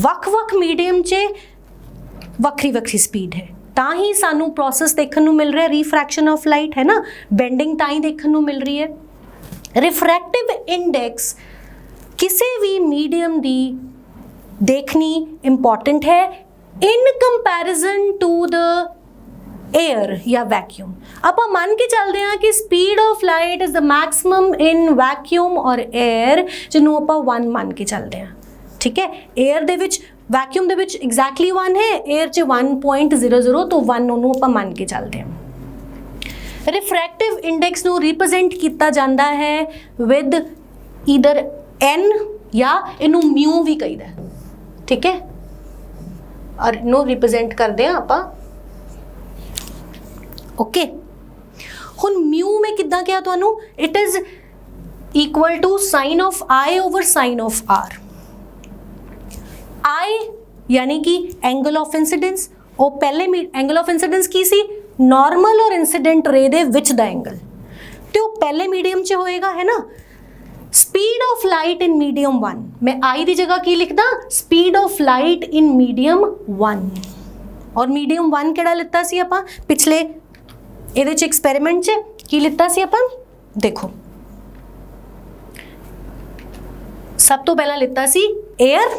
ਵੱਖ-ਵੱਖ ਮੀਡੀਅਮ 'ਚ ਵੱਖਰੀ ਸਪੀਡ ਹੈ, ਤਾਂ ਹੀ ਸਾਨੂੰ ਪ੍ਰੋਸੈਸ ਦੇਖਣ ਨੂੰ ਮਿਲ ਰਿਹਾ ਰਿਫਰੈਕਸ਼ਨ ਆਫ ਲਾਈਟ, ਹੈ ਨਾ, ਬੈਂਡਿੰਗ ਤਾਂ ਹੀ ਦੇਖਣ ਨੂੰ ਮਿਲ ਰਹੀ ਹੈ। ਰਿਫਰੈਕਟਿਵ ਇੰਡੈਕਸ ਕਿਸੇ ਵੀ ਮੀਡੀਅਮ ਦੀ ਦੇਖਣੀ ਇੰਪੋਰਟੈਂਟ ਹੈ ਇਨ ਕੰਪੈਰੀਜ਼ਨ ਟੂ ਦ एयर या वैक्यूम। आप मान के चलते हैं कि speed of light is the maximum in vacuum और एयर, जिन्हों आप 1 मान के चलते हैं, ठीक है। एयर दे विच वैक्यूम दे विच एग्जैक्टली 1 है, एयर च 1.00, तो 1 नूं आप मान के चलते हैं। रिफ्रैक्टिव इंडेक्स नूं रिप्रेजेंट किया जाता है विद ईदर एन या इनू म्यू भी कहीदा, ठीक है, और इनू रिप्रेजेंट करते हैं आप ओके। हुण म्यू में किद्दां क्या तुहानू, it is equal to sine of I over sine of R. I यानी कि एंगल ऑफ इंसिडेंस, वो पहले एंगल ऑफ इंसिडेंस की सी नॉर्मल और incident ray they which the angle, तो वो पहले मीडियम च होएगा, है ना। Speed of light in medium 1, मैं आई की जगह की लिखदा, speed of light in medium 1, और मीडियम 1 केड़ा लिता सी आपां पिछले ਇਹਦੇ ਚ एक्सपेरिमेंट च की लिता सी अपन, देखो सब तो पहला लिता सी एयर,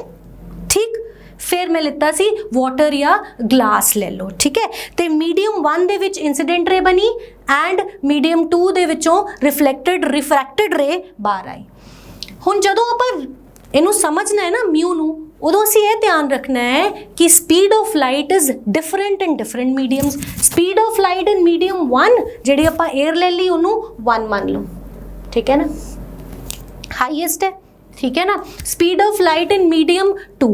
ठीक, फिर मैं लिता सी वाटर या ग्लास ले लो, ठीक है। तो मीडियम 1 दे विच इंसीडेंट रे बनी एंड मीडियम 2 दे विचों रिफ्रैक्टेड रे बाहर आई। हुण जदों आपां इनू समझना है ना म्यू नू, उदों असीं ये ध्यान रखना है कि speed of light is different in different mediums. Speed of light in medium 1 जिहड़ी आपां एयर ले ली उन्हों 1 मान लो, ठीक है ना, हाईएस्ट है, ठीक है ना। Speed of light in medium 2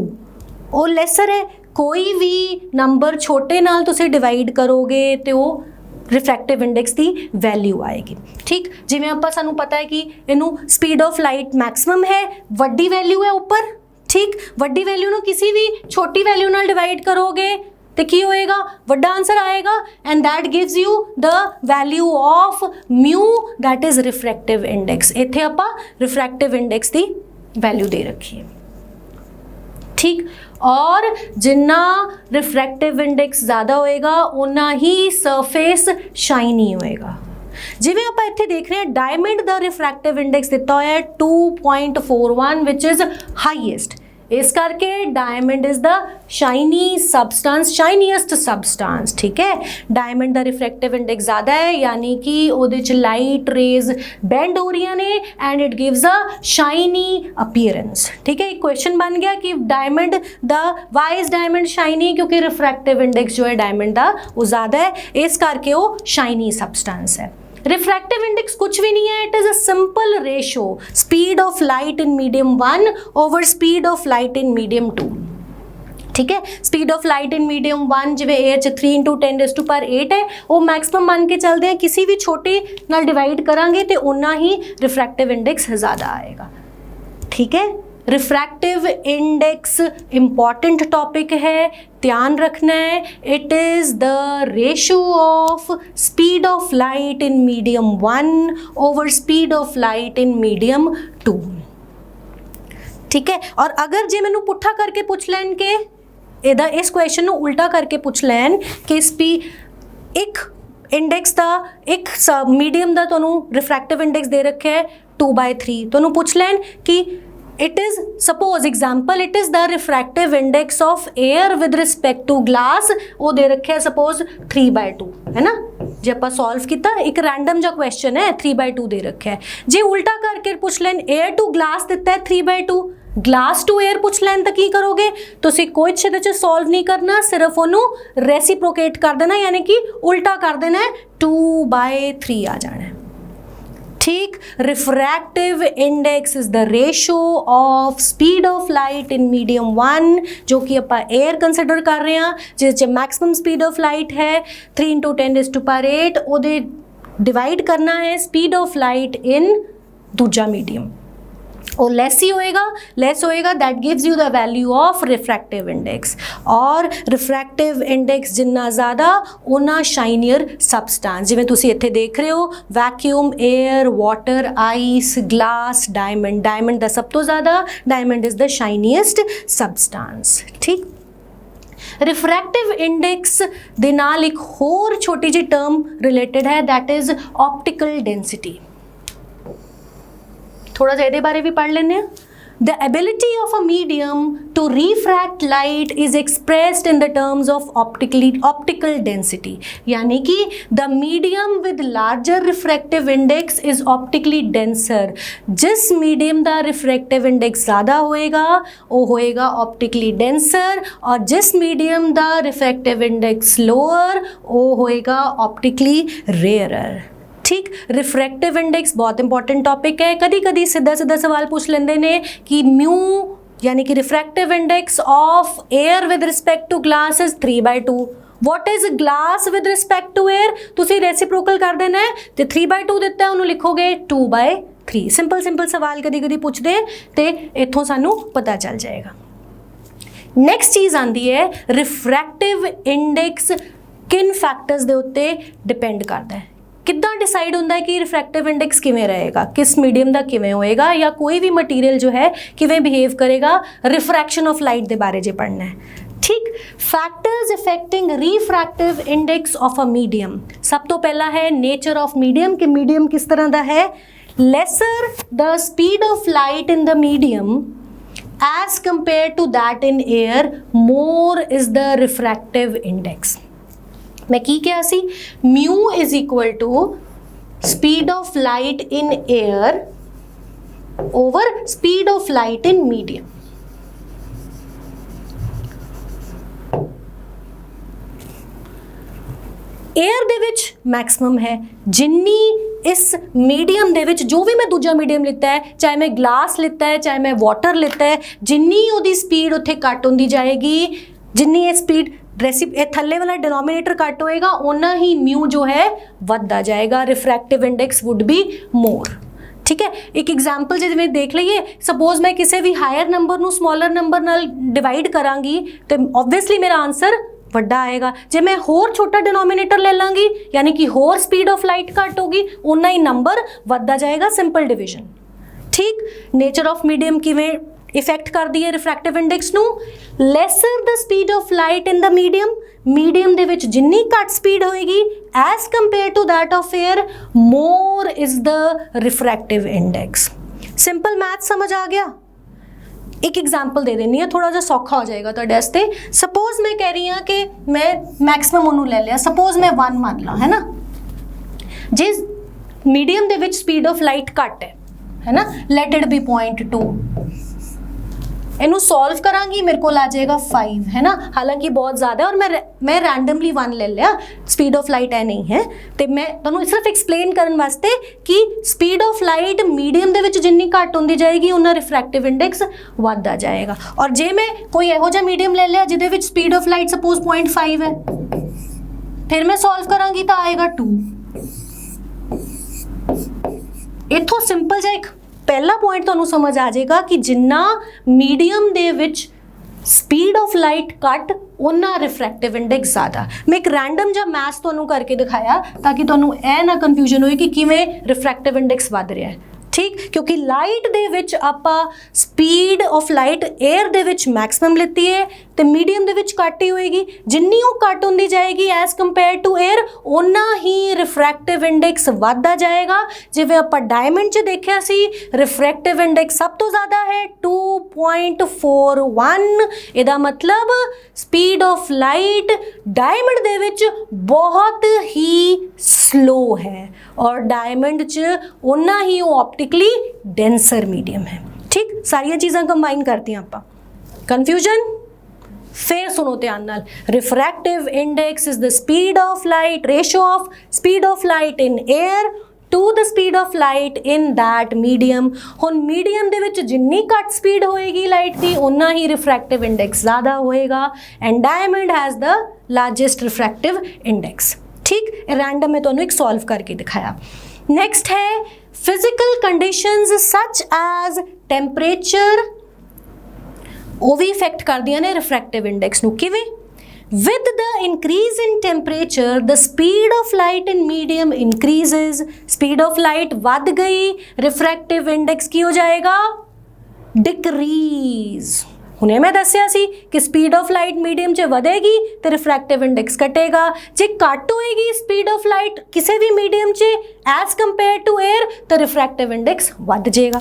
वो लेसर है, कोई भी नंबर छोटे नाल तुसीं डिवाइड करोगे तो वो रिफ्रैक्टिव इंडेक्स की वैल्यू आएगी, ठीक। जिवें आपां सानू पता है कि इनू स्पीड ऑफ लाइट मैक्सिमम है, वड्डी वैल्यू है ऊपर, ठीक, वड्डी वैल्यू नू किसी भी छोटी वैल्यू नाल डिवाइड करोगे तो की होएगा, वड्डा आंसर आएगा, and that gives you the value of mu, that is refractive index. इत्थे आपां रिफ्रैक्टिव इंडेक्स की वैल्यू दे रखी है, ठीक। और जिन्ना रिफ्रैक्टिव इंडेक्स ज़्यादा होएगा उन्ना ही सरफेस शाइनी होएगा। जिवें आपां इत्थे देख रहे हैं डायमंड दा रिफ्रैक्टिव इंडेक्स दिता होया है 2.41 विच इज हाईएस्ट, इस करके diamond is the shiny substance, shiniest substance, ठीक है। डायमंड दा रिफ्रैक्टिव इंडेक्स ज़्यादा है, यानी कि उहदे च लाइट रेज बेंड हो रही ने and it gives a shiny appearance, ठीक है। एक क्वेश्चन बन गया कि डायमंड दा वाई इज डायमंड शाइनी, क्योंकि रिफ्रैक्टिव इंडेक्स जो है डायमंड दा वो ज़्यादा है, इस करके वो शाइनी सबस्टांस है। रिफ्रैक्टिव इंडेक्स कुछ भी नहीं है, it is a simple ratio, speed of light in medium 1 over speed of light in medium 2, ठीक है। Speed of light in medium 1 जिवें एयर च 3 × 10⁸ है, वो मैक्सिमम मान के चलते हैं, किसी भी छोटे नाल डिवाइड करांगे तो उन्ना ही रिफ्रैक्टिव इंडेक्स ज़्यादा आएगा, ठीक है। रिफ्रैक्टिव इंडेक्स इम्पॉर्टेंट टॉपिक है, ध्यान रखना है, it is the ratio of speed of light in medium 1 over speed of light in medium 2, ठीक है। और अगर जे मैनू पुट्ठा करके पूछ लैन के इहदा इस क्वेश्चन नू उल्टा करके पूछ लैन कि एक इंडेक्स का एक सब मीडियम का तुहानू रिफ्रैक्टिव इंडेक्स दे रखे है 2/3, तुहानू पूछ लैन कि it is suppose example it is the refractive index of air with respect to glass, वो दे रखे है सपोज 3/2, है ना। जे आप सॉल्व किया एक रैंडम जो क्वेश्चन है 3/2 दे रखे है, जे उल्टा करके पूछ लैन एयर टू ग्लास दिता है 3/2, ग्लास टू एयर पूछ लैन तो की करोगे, तुसीं कुछ इहदे च सॉल्व नहीं करना, सिर्फ उन्होंने रेसिप्रोकेट कर देना, यानी कि उल्टा कर देना है, 2/3 आ जाना है, ठीक। Refractive index is the ratio of speed of light in medium 1, जो कि आप एयर कंसिडर कर रहे हैं, जिस मैक्सिमम स्पीड ऑफ लाइट है 3 × 10⁸, उहदे डिवाइड करना है स्पीड ऑफ लाइट इन दूजा मीडियम, ਉਹ ਲੈਸ ਹੀ ਹੋਏਗਾ, ਲੈਸ ਹੋਏਗਾ, that gives you the value of refractive index. और रिफ्रैक्टिव इंडेक्स जिन्ना ज़्यादा उन्ना शाइनियर सबसटेंस, जिवें तुसीं इत्थे देख रहे हो vacuum, air, water, ice, glass, diamond. Diamond दा सब तो ज़्यादा, diamond is the shiniest substance. ठीक, रिफ्रैक्टिव इंडेक्स दे नाल एक होर छोटी जी टर्म रिलेटेड है, दैट इज़ ऑप्टिकल डेंसिटी। थोड़ा सा ये बारे भी पढ़ लेने। The ability of a medium to refract light is expressed in the terms of optical density, यानी कि the medium with larger refractive index is optically denser. जिस मीडियम का रिफ्रैक्टिव इंडेक्स ज़्यादा होएगा वो होएगा ऑप्टिकली डेंसर, और जिस मीडियम का रिफ्रैक्टिव इंडेक्स लोअर वो होएगा ऑप्टिकली रेयरर। ठीक, रिफ्रैक्टिव इंडेक्स बहुत इंपॉर्टेंट टॉपिक है। कदी कदी सीधा सीधा सवाल पूछ लेंदे ने कि म्यू यानी कि refractive index of air with respect to glass is 3/2। What is glass with respect to air, तुसीं रेसिप्रोकल कर देना है तो 3/2 दिता है, उन्होंने लिखोगे 2/3। सिंपल सिंपल सवाल कदी कदी पूछते तो इत्थों सानू पता चल जाएगा। नैक्सट चीज़ आती है रिफ्रैक्टिव इंडेक्स किन फैक्टर्स के उत्ते डिपेंड करता है। किद्दां डिसाइड होंदा है कि रिफ्रैक्टिव इंडेक्स किवें रहेगा, किस मीडियम का किवें होएगा, या कोई भी मटीरियल जो है किवें बिहेव करेगा, रिफ्रैक्शन ऑफ लाइट के बारे जे पढ़ना है। ठीक, factors affecting refractive index of a medium. सब तो पहला है नेचर ऑफ मीडियम, कि मीडियम किस तरह का है। Lesser the speed of light in the medium as compare to that in air, more is the refractive index. मैं की क्या सी, mu is equal to speed of light in air over speed of light in medium. Air दे विच maximum है, जिन्नी इस medium दे विच जो भी मैं दूजा मीडियम लिता है, चाहे मैं ग्लास लिता है चाहे मैं वाटर लिता है, जिन्नी उहदी स्पीड उत्थे घट होंदी जाएगी, जिन्नी ये स्पीड थल्ले वाला डिनोमिनेटर घट होएगा उन्ना ही म्यू जो है वधदा जाएगा, refractive index would be more. ठीक है, एक एग्जाम्पल जिवें देख लीए, सपोज मैं किसी भी हायर नंबर नूं स्मॉलर नंबर नाल डिवाइड करांगी तो ऑब्वियसली मेरा आंसर वड्डा आएगा। जे मैं होर छोटा डिनोमिनेटर ले लांगी यानी कि होर स्पीड ऑफ लाइट घट होगी, उन्ना ही नंबर वधदा जाएगा, सिंपल डिविजन। ठीक, नेचर ऑफ मीडियम किवें इफेक्ट कर दी है रिफ्रैक्टिव इंडेक्स नू। Lesser the speed of light in the medium, medium दे विच जिन्नी घट स्पीड होएगी as compare to that of air, more is the refractive index. Simple math समझ आ गया। एक एग्जाम्पल दे देनी है, थोड़ा जा सौखा हो जाएगा तुहाडे वास्ते। सपोज मैं कह रही हाँ कि मैं मैक्सिमम उन्होंने ले लिया, सपोज मैं 1 मान ला, है ना। जिस मीडियम दे विच स्पीड ऑफ लाइट घट है ना, लेट इट बी 0.2, इनू सॉल्व करांगी मेरे को आ जाएगा 5, है ना। हालांकि बहुत ज़्यादा है और मैं रैंडमली 1 ले लिया, स्पीड ऑफ लाइट है नहीं है, तो मैं तुहानूं सिर्फ एक्सप्लेन करने वास्ते कि स्पीड ऑफ लाइट मीडियम दे विच जिन्नी घट होंदी जाएगी उन्ना रिफ्रैक्टिव इंडेक्स वधदा जाएगा। और जे मैं कोई इहो जिहा मीडियम ले लिया जिहदे विच स्पीड ऑफ लाइट सपोज 0.5 है, फिर मैं सॉल्व करांगी तो आएगा 2। इत्थों सिंपल जिहा एक पहला पॉइंट तुहानूं समझ आ जाएगा कि जिन्ना मीडियम दे विच स्पीड ऑफ लाइट घट उन्ना रिफ्रैक्टिव इंडेक्स ज़्यादा। मैं एक रैंडम जिहा मैथ्स तुहानूं करके दिखाया ताकि तुहानूं ऐ ना कन्फ्यूजन होए कि किवें रिफ्रैक्टिव इंडेक्स वध रहा है। ठीक, क्योंकि लाइट दे विच आपां स्पीड ऑफ लाइट एयर दे विच मैक्सिमम लेती है तो मीडियम दे विच घट ही होएगी, जिन्नी वो घट होंदी जाएगी एज कंपेयर टू एयर उन्ना ही रिफ्रैक्टिव इंडेक्स वधदा जाएगा। जिवें आपां डायमंड च देखिया सी, रिफ्रैक्टिव इंडेक्स सब तो ज़्यादा है 2.41, इहदा मतलब स्पीड ऑफ लाइट डायमंड दे विच बहुत ही स्लो है और डायमंड च उन्ना ही वो ऑप्टिकली डेंसर मीडियम है। ठीक, सारिया चीज़ां कंबाइन करती हैं आपां। कन्फ्यूजन फिर सुनो ध्यान नाल, refractive index is the speed of light, ratio of speed of light in air to the speed of light in that medium. हुण मीडियम दे विच जिन्नी घट स्पीड होएगी लाइट की उन्ना ही रिफ्रैक्टिव इंडेक्स ज़्यादा होएगा and diamond has the largest refractive index. ठीक, रैंडम में तुहानूं एक सॉल्व करके दिखाया। नेक्स्ट है physical conditions such as temperature ਉਹ ਵੀ ਇਫੈਕਟ ਕਰਦੀਆਂ ਨੇ ਰਿਫਰੈਕਟਿਵ ਇੰਡੈਕਸ ਨੂੰ। ਕਿਵੇਂ? With the increase in temperature, the speed of light in medium increases. Speed of light ਵੱਧ ਗਈ, refractive index ਕੀ ਹੋ ਜਾਏਗਾ? Decrease। ਹੁਣੇ ਮੈਂ ਦੱਸਿਆ ਸੀ ਕਿ ਸਪੀਡ ਆਫ ਲਾਈਟ ਮੀਡੀਅਮ 'ਚ ਵਧੇਗੀ ਤੇ ਰਿਫਰੈਕਟਿਵ ਇੰਡੈਕਸ ਘਟੇਗਾ। ਜੇ ਘੱਟ ਹੋਏਗੀ ਸਪੀਡ ਆਫ ਲਾਈਟ ਕਿਸੇ ਵੀ ਮੀਡੀਅਮ 'ਚ ਐਜ਼ ਕੰਪੇਅਰ ਟੂ 에ਅਰ ਤਾਂ ਰਿਫਰੈਕਟਿਵ ਇੰਡੈਕਸ ਵੱਧ ਜਾਏਗਾ।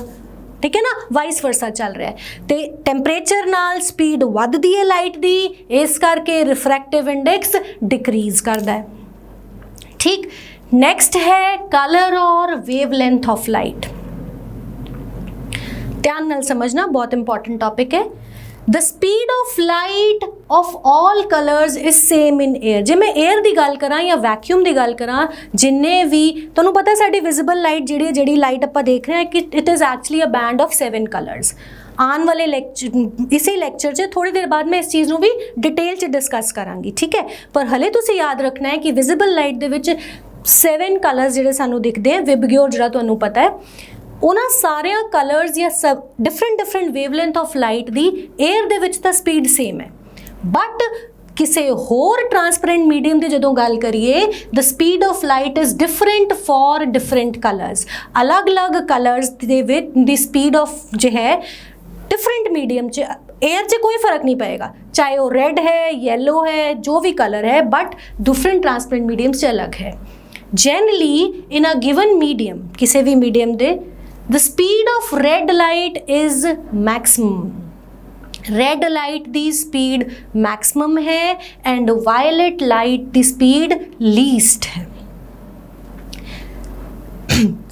ਠੀਕ ਹੈ ਨਾ, ਵਾਈਸ ਵਰਸਾ ਚੱਲ ਰਿਹਾ ਹੈ। ਤੇ ਟੈਂਪਰੇਚਰ ਨਾਲ ਸਪੀਡ ਵੱਧਦੀ ਹੈ ਲਾਈਟ ਦੀ, ਇਸ ਕਰਕੇ ਰਿਫਰੈਕਟਿਵ ਇੰਡੈਕਸ ਡਿਕਰੀਜ਼ ਕਰਦਾ ਹੈ। ਠੀਕ, ਨੈਕਸਟ ਹੈ ਕਲਰ ਔਰ ਵੇਵਲੈਂਥ ਆਫ ਲਾਈਟ। ਧਿਆਨ ਨਾਲ ਸਮਝਣਾ, ਬਹੁਤ ਇੰਪੋਰਟੈਂਟ ਟੌਪਿਕ ਹੈ। The speed of light of all colors is same in air। ਜੇ ਮੈਂ 에ਅਰ ਦੀ ਗੱਲ ਕਰਾਂ ਜਾਂ ਵੈਕਿਊਮ ਦੀ ਗੱਲ ਕਰਾਂ, ਜਿੰਨੇ ਵੀ ਤੁਹਾਨੂੰ ਪਤਾ ਸਾਡੀ ਵਿਜ਼ੀਬਲ ਲਾਈਟ ਜਿਹੜੀ ਲਾਈਟ ਆਪਾਂ ਦੇਖ ਰਹੇ ਹਾਂ ਕਿ it is actually a band of 7 colours. ਆਉਣ ਵਾਲੇ ਇਸੇ ਲੈਕਚਰ 'ਚ ਥੋੜੀ ਦੇਰ ਬਾਅਦ ਮੈਂ ਇਸ ਚੀਜ਼ ਨੂੰ ਵੀ ਡਿਟੇਲ 'ਚ ਡਿਸਕਸ ਕਰਾਂਗੀ। ਠੀਕ ਹੈ, ਪਰ ਹਲੇ ਤੁਸੀਂ ਯਾਦ ਰੱਖਣਾ ਹੈ ਕਿ ਵਿਜ਼ੀਬਲ ਲਾਈਟ ਦੇ ਵਿੱਚ 7 ਕਲਰਸ ਜਿਹੜੇ ਸਾਨੂੰ ਦਿਖਦੇ ਆ, ਵਿਬਗਿਓਰ ਜਿਹੜਾ ਤੁਹਾਨੂੰ ਪਤਾ ਹੈ, ਉਹਨਾਂ ਸਾਰਿਆਂ ਕਲਰਸ ਜਾਂ ਸਭ different wavelength of light the air ਦੇ ਵਿੱਚ ਤਾਂ ਸਪੀਡ ਸੇਮ ਹੈ, ਬਟ ਕਿਸੇ ਹੋਰ ਟਰਾਂਸਪੇਰੈਂਟ ਮੀਡੀਅਮ ਦੀ ਜਦੋਂ ਗੱਲ ਕਰੀਏ the speed of light is different for different colours. ਅਲੱਗ-ਅਲੱਗ ਕਲਰਸ ਦੇ ਵਿੱਚ ਦੀ ਸਪੀਡ ਆਫ ਜੋ ਹੈ डिफरेंट मीडियम च एयर च कोई फर्क नहीं पएगा, चाहे वो रेड है, येलो है, जो भी कलर है, बट डिफरेंट ट्रांसपेरेंट मीडियम से अलग है। Generally in a given medium, किसी भी मीडियम दे the speed of red light is maximum. Red light दी स्पीड मैक्सिमम है एंड वायलेट लाइट दी स्पीड लीस्ट है।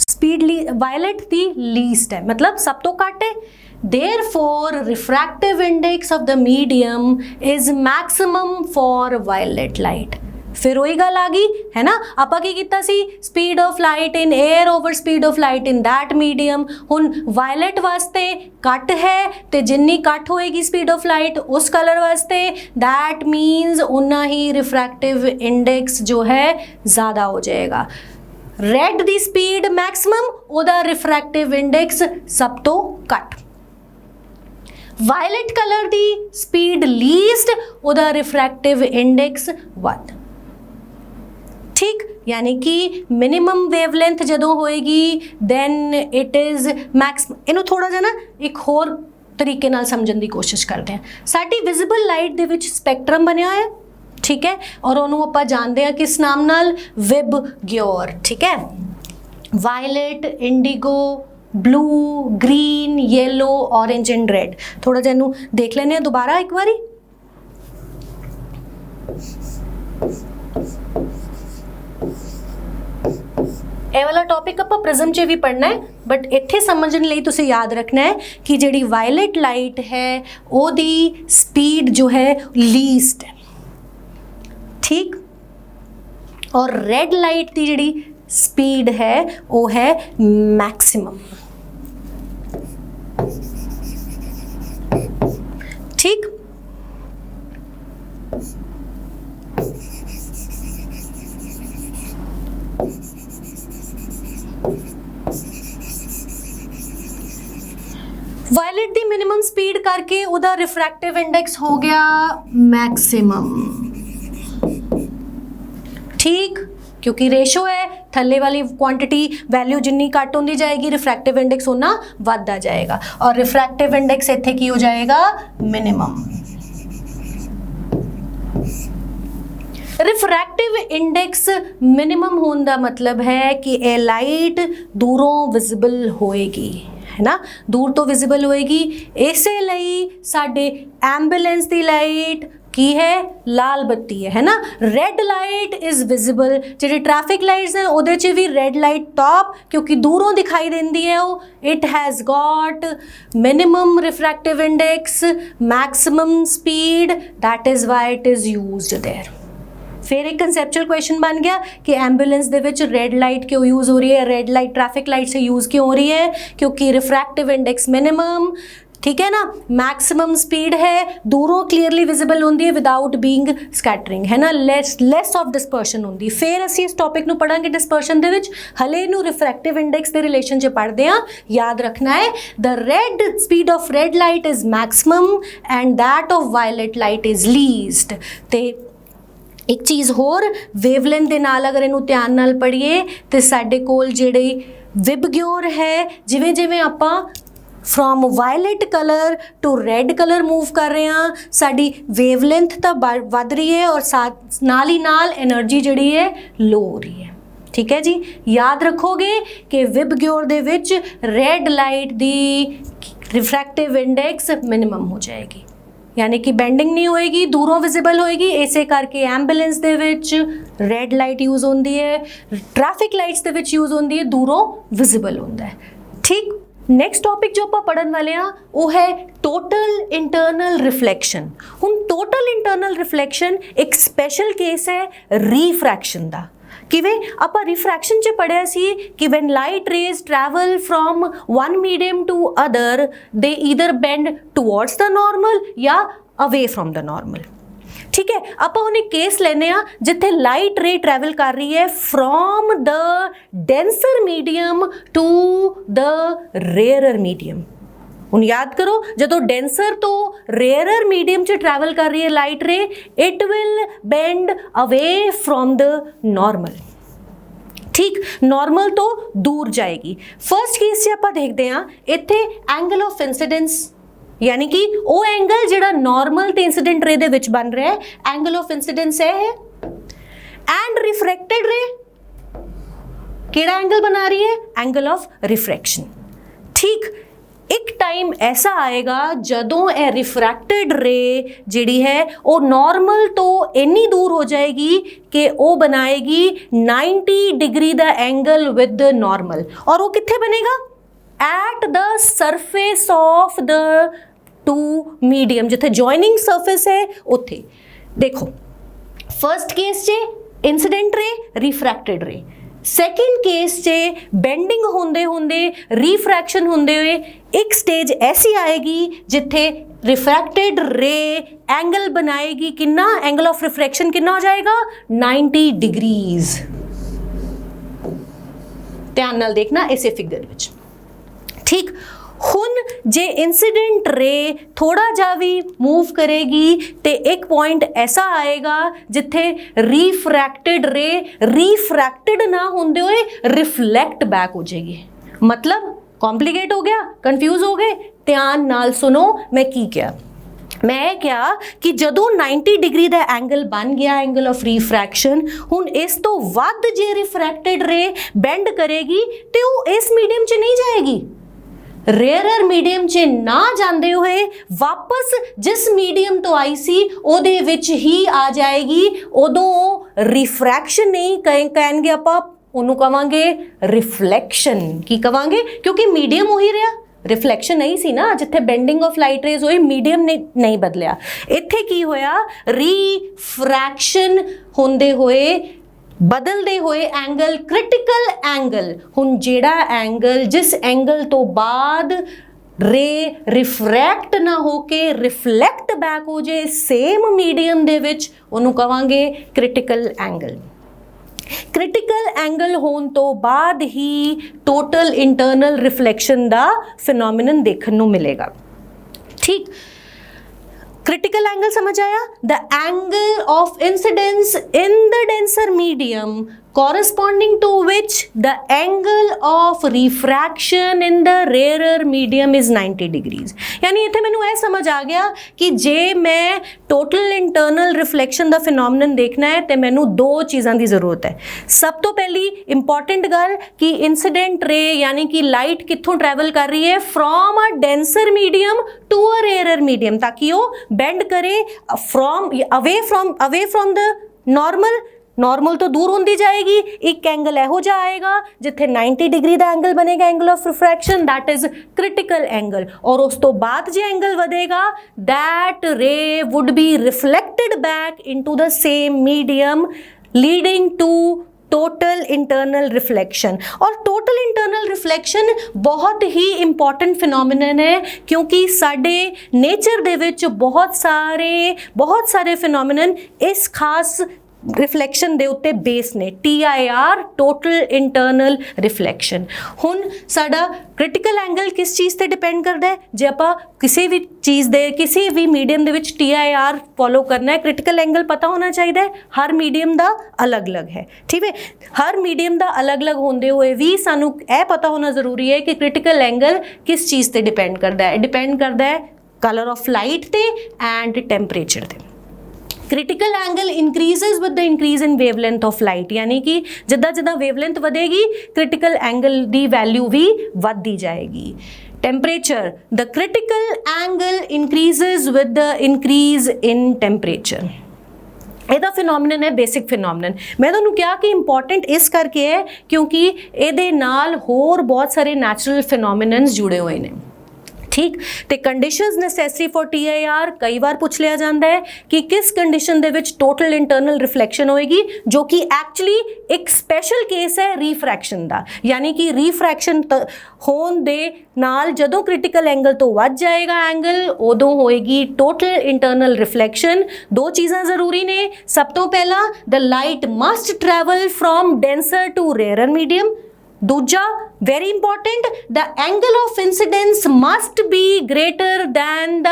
स्पीड वायलेट दी लीस्ट है मतलब सब तो घट है। Therefore, refractive index of the medium is maximum for violet light। फिर वही गल आ गई है ना, आपां की कीता सी speed of light in air over speed of light in that medium. हुण वायलेट वास्ते कट है ते जिन्नी कट होएगी स्पीड ऑफ लाइट उस कलर वास्ते, दैट मीन्स उन्ना ही रिफ्रैक्टिव इंडेक्स जो है ज़्यादा हो जाएगा। रेड दी स्पीड मैक्सिमम, ओदा रिफ्रैक्टिव इंडेक्स सब तो घट। वायलेट कलर दी स्पीड लीस्ट, ओदा रिफ्रैक्टिव इंडेक्स वध। ठीक, यानी कि मिनिमम वेवलेंथ जदों होएगी दैन इट इज़ मैक्स। इनू थोड़ा जा ना एक होर तरीके नाल समझण दी कोशिश करते हैं। साडी विजिबल लाइट दे विच स्पैक्ट्रम बनिया है, ठीक है, और उन्होंने आपां जानते हैं किस नाम नाल, विबग्योर। ठीक है, violet, indigo, blue, green, yellow, orange and red. थोड़ा जा इनू देख लेने दोबारा एक बारी। ਇਹ वाला टॉपिक ਆਪਾਂ प्रिज्म 'ਚ भी पढ़ना है, बट ਇੱਥੇ समझने ਲਈ ਤੁਸੀਂ याद रखना है कि ਜਿਹੜੀ वायलेट लाइट है ਉਹਦੀ स्पीड जो है लीस्ट है। ठीक, और रेड लाइट की जिहड़ी स्पीड है वो है मैक्सिमम। ठीक, वायलेट दी मिनिमम स्पीड करके उदा रिफ्रैक्टिव इंडेक्स हो गया मैक्सिमम। ठीक, क्योंकि रेशो है, थल्ले वाली क्वांटिटी वैल्यू जिन्नी घट होंदी जाएगी रिफ्रैक्टिव इंडेक्स उन्ना वधदा जाएगा, और रिफ्रैक्टिव इंडेक्स इत्थे की हो जाएगा मिनिमम। रिफ्रैक्टिव इंडेक्स मिनिमम होने का मतलब है कि यह लाइट दूरों विजिबल होएगी, है ना, दूर तो विजिबल होएगी। इसे लई साडे एंबुलेंस दी लाइट की है, लाल बत्ती है ना। रेड लाइट इज़ विजिबल, जो ट्रैफिक लाइट्स हैं उहदे च भी रेड लाइट टॉप, क्योंकि दूरों दिखाई देंदी है वो, it has got minimum refractive index, maximum speed, that is why it is used there. फिर एक कंसैप्चुअल क्वेश्चन बन गया कि एंबुलेंस दे विच रेड लाइट क्यों यूज़ हो रही है, रेड लाइट ट्रैफिक लाइट से यूज़ क्यों हो रही है, क्योंकि रिफ्रैक्टिव इंडेक्स मिनिमम, ठीक है ना। मैक्सिमम स्पीड है, दूरों क्लीयरली विजिबल होंगी है विदाउट बीइंग ਸਕੈਟਰਿੰਗ, है ना। ਲੈਸ ਆਫ ਡਿਸਪਰਸ਼ਨ ਹੁੰਦੀ। ਫਿਰ ਅਸੀਂ ਇਸ ਟੌਪਿਕ ਨੂੰ ਪੜਾਂਗੇ ਡਿਸਪਰਸ਼ਨ ਦੇ ਵਿੱਚ। ਹਲੇ ਇਹਨੂੰ ਰਿਫਰੈਕਟਿਵ ਇੰਡੈਕਸ ਦੇ ਰਿਲੇਸ਼ਨ 'ਚ ਪੜ੍ਹਦੇ ਹਾਂ। ਯਾਦ ਰੱਖਣਾ ਹੈ the red speed of red light is maximum and that of violet light is least. ਤੇ ਇੱਕ ਚੀਜ਼ ਹੋਰ, ਵੇਵਲੈਂਥ ਦੇ ਨਾਲ ਅਗਰ ਇਹਨੂੰ ਧਿਆਨ ਨਾਲ ਪੜ੍ਹੀਏ ਤੇ ਸਾਡੇ ਕੋਲ ਜਿਹੜੀ ਵਿਬਗਿਓਰ ਹੈ, ਜਿਵੇਂ ਜਿਵੇਂ ਆਪਾਂ from violet colour to red colour move कर रहे हैं, साड़ी वेवलेंथ तो बढ़ रही है और साथ नाल ही नाल एनर्जी जिहड़ी है लो हो रही है। ठीक है जी, याद रखोगे कि विबग्योर दे विच रेड लाइट दी रिफ्रैक्टिव इंडेक्स मिनिमम हो जाएगी, यानी कि बेंडिंग नहीं होएगी, दूरों विजिबल होएगी। इसे करके एंबुलेंस दे विच रेड लाइट यूज़ होंदी है, ट्रैफिक लाइट्स दे विच यूज़ होंदी है, दूरों विजिबल होंदा है। ठीक, नैक्सट टॉपिक जो आप पढ़न वाले हाँ वो है टोटल इंटरनल रिफ्लैक्शन। हुण टोटल इंटरनल रिफ्लैक्शन एक स्पैशल केस है रिफ्रैक्शन का। किवें आपां रिफ्रैक्शन च पढ़िया सी कि when light rays travel from one medium to other they either bend towards the normal या अवे फ्रॉम द नॉर्मल। ठीक है, आप उन्हें केस लेने जिथे लाइट रे ट्रैवल कर रही है from the denser medium to the rarer medium. हुण याद करो, जो डेंसर तो रेयरर मीडियम च ट्रैवल कर रही है लाइट रे, it will bend away from the normal. ठीक, नॉर्मल तो दूर जाएगी। फर्स्ट केस से आप देखते हैं इत्थे एंगल ऑफ इंसिडेंस, यानी कि वो एंगल जिहड़ा नॉर्मल ते इंसिडेंट रे दे विच बन रहा है, एंगल ऑफ इंसिडेंस है एंड रिफ्रैक्टेड रे केड़ा एंगल बना रही है, एंगल ऑफ रिफ्रैक्शन। ठीक, एक टाइम ऐसा आएगा जदों ए रिफ्रैक्टेड रे जिहड़ी है वो नॉर्मल तो इन्नी दूर हो जाएगी कि वो बनाएगी 90 डिग्री दा एंगल विद द नॉर्मल। और वो कित्थे बनेगा, at the surface of the two medium, जिथे जॉइनिंग सरफेस है उत्थे। देखो, फर्स्ट केस चे इंसिडेंट रे रिफ्रैक्टेड रे, सैकेंड केस चे बेंडिंग होंदे होंदे रिफ्रैक्शन होंदे हुए एक स्टेज ऐसी आएगी जिथे रिफ्रैक्टेड रे एंगल बनाएगी कितना, एंगल ऑफ रिफ्रैक्शन कितना हो जाएगा 90 डिग्रीज। ध्यान नाल देखना इसे फिगर विच। ठीक, हुण जे इंसिडेंट रे थोड़ा जा भी मूव करेगी तो एक पॉइंट ऐसा आएगा जिथे रिफ्रैक्टेड रे रिफ्रैक्टेड ना होंदे हुए रिफ्लैक्ट बैक हो जाएगी। मतलब कॉम्प्लिकेट हो गया, कंफ्यूज हो गए? ध्यान नाल सुनो मैं की क्या। मैं क्या कि जदों 90 डिग्री का एंगल बन गया एंगल ऑफ रिफ्रैक्शन, हुण इस तो वध जे रिफ्रैक्टेड रे बेंड करेगी तो वो इस मीडियम च नहीं जाएगी, रेयरर मीडियम च ना जाते हुए वापस जिस मीडियम तो आई सी उहदे विच ही आ जाएगी। उदों रिफ्रैक्शन नहीं कहेंगे, आपां उहनूं कहांगे रिफ्लैक्शन। की कहांगे, क्योंकि मीडियम वही रहा, रिफ्लैक्शन नहीं सी ना, जिथे बेंडिंग ऑफ लाइट रेज हुई मीडियम ने नहीं बदलिया। इत्थे की होया, रिफ्रैक्शन होंदे हुए बदलते हुए एंगल क्रिटिकल एंगल। हुण जेड़ा एंगल जिस एंगल तो बाद रे रिफ्रैक्ट ना होके रिफ्लैक्ट बैक हो जाए सेम मीडियम दे विच, उहनूं कहांगे क्रिटिकल एंगल। क्रिटिकल एंगल होने तो बाद ही टोटल इंटरनल रिफ्लैक्शन दा फिनोमिनन देखने को मिलेगा। ठीक, क्रिटिकल एंगल समझ आया, the angle of incidence in the denser medium corresponding to which the angle of refraction in the rarer medium is 90 degrees। यानी इत्थे मैनू यह समझ आ गया कि जे मैं टोटल इंटरनल रिफ्लैक्शन का फिनोमिनन देखना है तो मैनू दो चीज़ों की ज़रूरत है। सब तो पहली इंपॉर्टेंट गल कि इंसिडेंट रे यानी कि लाइट कित्थों ट्रैवल कर रही है, from a denser medium to a rare medium, ताकि वो बेंड करे अवे फ्रॉम द नॉर्मल तो दूर होती जाएगी। एक एंगल यहो जा आएगा जिथे 90 डिग्री का एंगल बनेगा, angle of refraction, that is critical angle. और उस तो बाद जो एंगल बढ़ेगा that ray would be reflected back into the same medium leading to total internal reflection. और टोटल इंटरनल रिफ्लैक्शन बहुत ही इंपॉर्टेंट फिनोमिनन है, क्योंकि साडे नेचर दे विच बहुत सारे फिनोमिनन इस खास रिफ्लैक्शन दे उत्ते बेस ने। TIR total internal reflection. हुण साडा क्रिटिकल एंगल किस चीज़ ते डिपेंड करता है? जे आपां किसी भी चीज़ दे किसी भी मीडियम दे विच TIR फॉलो करना है, क्रिटिकल एंगल पता होना चाहिए। हर मीडियम दा अलग अलग है, ठीक है। हर मीडियम दा अलग अलग होंदे हुए भी सानू यह पता होना जरूरी है कि क्रिटिकल एंगल किस चीज़ ते डिपेंड करता है। डिपेंड करता है कलर ऑफ लाइट ते एंड टेंपरेचर ते। Critical angle increases with the increase in wavelength of light, यानी कि जिदा जिदा वेवलेंथ बढ़ेगी क्रिटिकल एंगल की वैल्यू भी बढ़ती जाएगी। Temperature, the critical angle increases with the increase in temperature. ਇਹਦਾ फिनोमिनन है बेसिक फिनोमिनन। मैं तुहानूं कहा कि इंपॉर्टेंट इस करके है क्योंकि ਇਹਦੇ ਨਾਲ होर बहुत सारे नैचुरल फिनोमिनन्स जुड़े हुए हैं, ठीक। तो कंडीशंस नैसेसरी फॉर TIR कई बार पूछ लिया जाता है कि किस कंडीशन दे विच टोटल इंटरनल रिफ्लैक्शन होएगी, जो कि एक्चुअली एक स्पैशल केस है रिफ्रैक्शन का। यानी कि रिफ्रैक्शन होने दे नाल जदों क्रिटिकल एंगल तो वध जाएगा एंगल, उदों होएगी टोटल इंटरनल रिफ्लैक्शन। दो चीज़ां जरूरी ने। सब तो पहला the light must travel from denser to rare medium. दूजा very important, the angle of incidence must be greater than the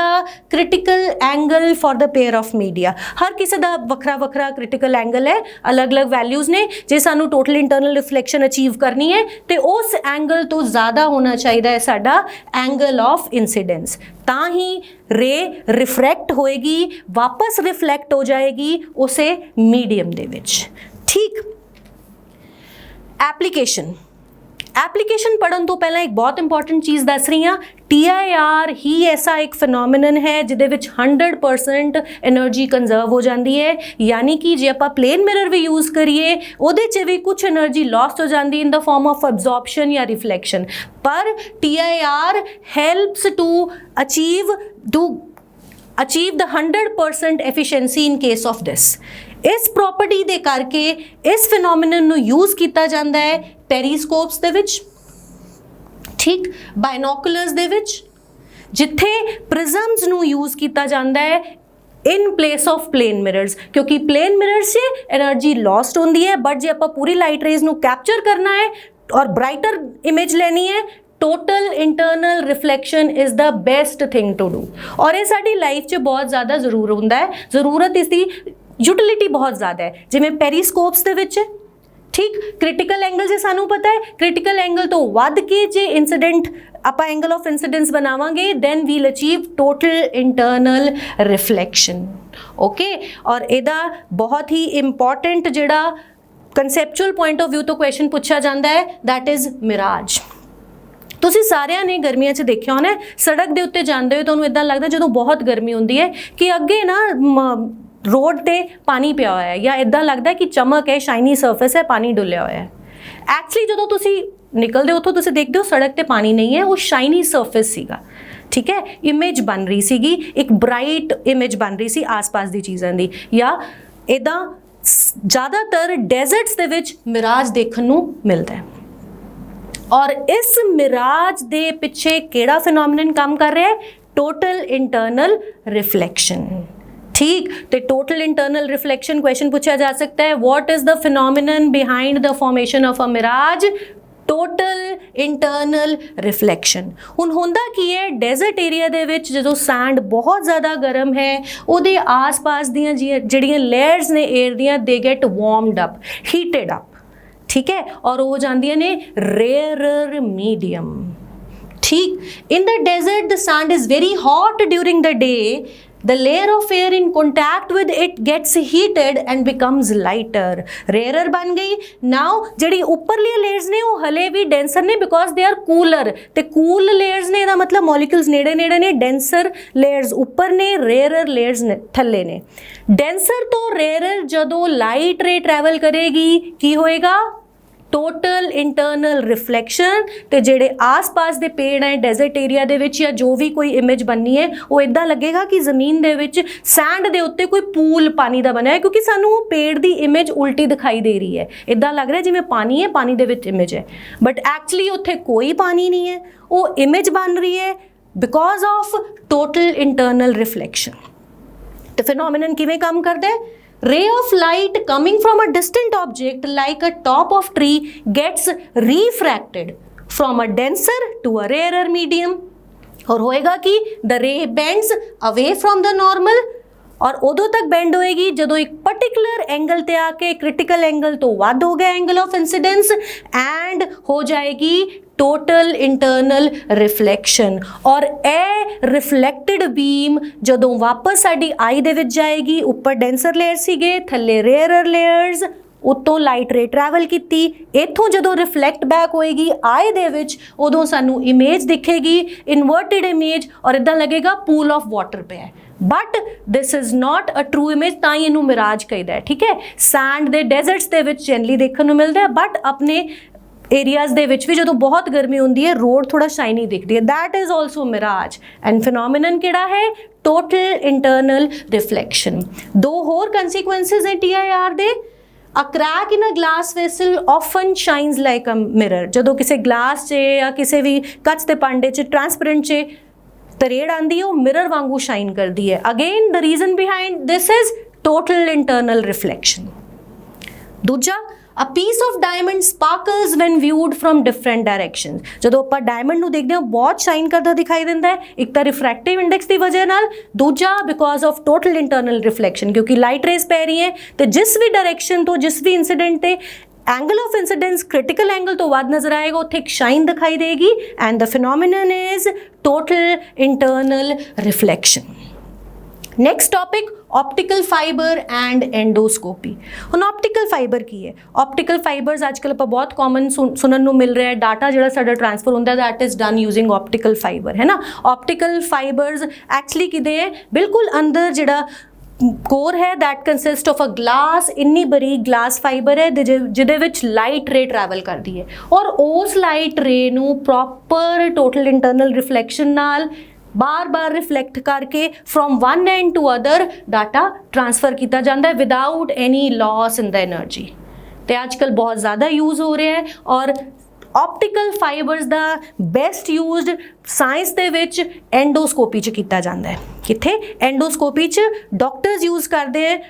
critical angle for the pair of media. हर किसी का वखरा वखरा क्रिटिकल एंगल है, अलग अलग वैल्यूज़ ने। जे सानू टोटल इंटरनल रिफ्लैक्शन अचीव करनी है तो उस एंगल तो ज़्यादा होना चाहिए है साडा एंगल ऑफ इंसिडेंस, ता ही रे रिफ्रैक्ट होएगी, वापस रिफ्लैक्ट हो जाएगी उसे मीडियम दे विच, ठीक। एप्लीकेशन पढ़न तो पहला एक बहुत इंपॉर्टेंट चीज़ दस रही हाँ। TIR ही ऐसा एक फिनोमिनन है जिदे विच 100% एनर्जी कंजर्व हो जाती है। यानी कि जे आप प्लेन मिरर भी यूज़ करिए उहदे च भी कुछ एनर्जी लॉस्ट हो जाती in the form of absorption या रिफ्लैक्शन, पर TIR helps to achieve the 100% efficiency in case of this. इस प्रॉपर्टी दे करके इस फिनोमिनन नू यूज़ किया जाता है पेरीस्कोप्स दे विच, ठीक, बायनोकुलर्स दे विच, जिथे प्रिजम्स नू यूज़ किया जाता है in place of plane mirrors, क्योंकि प्लेन मिरर्स से एनर्जी लॉस्ट होती है। बट जे आप पूरी लाइट रेज नू कैप्चर करना है और ब्राइटर इमेज लेनी है, total internal reflection is the best thing to do. और ये साडी लाइफ च बहुत ज़्यादा जरूर होंदा है, ज़रूरत इसकी यूटिलिटी बहुत ज़्यादा है। जिवें पेरीस्कोप्स दे विच, ठीक, क्रिटिकल एंगल जे सानू पता है क्रिटिकल एंगल तो वध के जे इंसिडेंट आप एंगल ऑफ इंसिडेंस बनावांगे then we'll achieve total internal reflection, okay. और इहदा बहुत ही इंपॉर्टेंट जिहड़ा कंसैप्चुअल पॉइंट ऑफ व्यू तो क्वेश्चन पूछा जाता है, दैट इज़ मिराज। तुसीं सारिਆਂ ने गर्मियां 'ਚ देखिया होना सड़क के उत्ते जाते हो तुहानूं इदां लगदा जदों बहुत गर्मी होंदी है कि अगे ना रोड ते पानी पिया होया है, या इदां लगदा कि चमक है, शाइनी सरफेस है, पानी डुलिया होया है। एक्चुअली जदों तुसीं निकलदे उत्थों तुसीं देखदे हो सड़क ते पानी नहीं है, वो शाइनी सरफेस सीगा, ठीक है। इमेज बन रही सीगी, एक ब्राइट इमेज बन रही सी आस पास दी चीज़ां दी। या इदां ज़्यादातर डेजर्ट्स दे विच मिराज देखण नूं मिलदा है। और इस मिराज दे पिछे केड़ा फिनोमिनन काम कर रहा है? टोटल इंटरनल रिफ्लैक्शन, ठीक। तो टोटल इंटरनल रिफ्लैक्शन क्वेश्चन पूछा जा सकता है, what is the phenomenon behind the formation of a mirage? Total internal reflection. हुण हुंदा की है डेजर्ट एरिया दे विच जदों सैंड बहुत ज़्यादा गर्म है, उहदे आस पास दियां जिहड़ियां लेयर्स ने एयर दियां they get warmed up, heated up, ठीक है, और वो जांदियां ने रेयरर मीडियम, ठीक। In the desert the sand is very hot during the day, the layer of air in contact with it gets heated and becomes lighter, rarer बन गई। now जड़ी ऊपरली layers ने वो हले भी denser ने because they are cooler, ते cool layers ने इहदा मतलब molecules नेड़े नेड़े ने, denser layers ऊपर ने, rarer layers ने थल्ले ने। denser तो rarer जदों light ray travel करेगी की होएगा? Total internal reflection. ਤੇ ਜਿਹੜੇ ਆਸ-ਪਾਸ ਦੇ ਪੇੜ ਹੈ ਡੈਜ਼ਰਟ ਏਰੀਆ ਦੇ ਵਿੱਚ ਜਾਂ ਜੋ ਵੀ ਕੋਈ ਇਮੇਜ ਬਣਨੀ ਹੈ ਉਹ ਇਦਾਂ ਲੱਗੇਗਾ ਕਿ ਜ਼ਮੀਨ ਦੇ ਵਿੱਚ ਸੈਂਡ ਦੇ ਉੱਤੇ ਕੋਈ ਪੂਲ ਪਾਣੀ ਦਾ ਬਣਿਆ ਹੈ, ਕਿਉਂਕਿ ਸਾਨੂੰ ਉਹ ਪੇੜ ਦੀ ਇਮੇਜ ਉਲਟੀ ਦਿਖਾਈ ਦੇ ਰਹੀ ਹੈ। ਇਦਾਂ ਲੱਗ ਰਿਹਾ ਜਿਵੇਂ ਪਾਣੀ ਹੈ, ਪਾਣੀ ਦੇ ਵਿੱਚ ਇਮੇਜ ਹੈ, ਬਟ ਐਕਚੁਅਲੀ ਉੱਥੇ ਕੋਈ ਪਾਣੀ ਨਹੀਂ ਹੈ, ਉਹ ਇਮੇਜ ਬਣ ਰਹੀ ਹੈ because of total internal reflection. ਤੇ ਫਿਨੋਮੀਨਨ ਕਿਵੇਂ ਕੰਮ ਕਰਦਾ ਹੈ? Ray of light coming from a distant object like a top of tree gets refracted from a denser to a rarer medium, और होएगा कि the ray bends away from the normal, और उदों तक बेंड होएगी जदों एक पर्टिकुलर एंगल ते आके क्रिटिकल एंगल तो वध हो गया एंगल ऑफ इंसिडेंस एंड हो जाएगी टोटल इंटरनल रिफ्लैक्शन। और ए रिफ्लैक्टेड बीम जदों वापस साडी आई दे विच जाएगी, ऊपर डेंसर लेयर सीगे, थल्ले रेयरर लेयर्स, उत्तों लाइट रे ट्रैवल कीती, इत्थों जदों रिफ्लैक्ट बैक होएगी आई दे विच उदों सानू इमेज दिखेगी इनवर्टेड इमेज, और इदां लगेगा पूल ऑफ वाटर पे है, but this is not a true image, तां ही इनू मिराज कहदा है। ठीक है, सैंड दे डेजर्ट्स दे विच जनरली देखने नूं मिलदा है, बट अपने एरियाज दे विच भी जदों बहुत गर्मी होंदी है रोड थोड़ा शाइनी दिखती है, that is also mirage. And phenomenon किहड़ा है? Total internal reflection. दो होर कंसीक्वेंसिस हैं TIR they. A crack in a glass vessel often shines like a mirror। जदों किसी ग्लास च या किसी भी कच दे भांडे च ट्रांसपेरेंट च तरेड़ आंदी है, वो मिरर वांगू शाइन करती है। Again the reason behind this is total internal reflection. दूजा, a piece of diamond sparkles when viewed from different directions। जदों आपां डायमंड नूं देखदे हां बहुत शाइन करदा दिखाई दिंदा है, एक तां रिफ्रैक्टिव इंडेक्स की वजह नाल, दूजा because of total internal reflection, क्योंकि लाइट रेज पै रही है तो जिस भी डायरेक्शन तो जिस भी इंसीडेंट ते angle of incidence critical angle तो वध नजर आएगा, उत्थे एक शाइन दिखाई देगी। And the phenomenon is total internal reflection. Next topic, optical fibre and endoscopy. हुण ऑप्टिकल फाइबर की है? ऑप्टिकल फाइबर्स आजकल आप बहुत कॉमन सुनन नूं मिल रहा है, डाटा जिहड़ा साडा ट्रांसफर हुंदा that is done using optical fibre, है ना। ऑप्टिकल फाइबर्स एक्चुअली किदे है? बिल्कुल अंदर जिहड़ा कोर है that consist of a glass, इन्नी बरीक ग्लास फाइबर है जिहदे विच लाइट रे ट्रैवल करती है, और उस लाइट रे नूं प्रॉपर टोटल इंटरनल रिफ्लैक्शन नाल बार बार रिफ्लैक्ट करके from one end to other data transfer किया जाता है without any loss in the energy. तो आजकल बहुत ज़्यादा यूज़ हो रहे हैं, और ऑप्टिकल फाइबर्स दा बेस्ट यूज्ड साइंस दे विच एंडोस्कोपी च किया जाता है। कित्थे? एंडोस्कोपी च डॉक्टर्स यूज़ करते हैं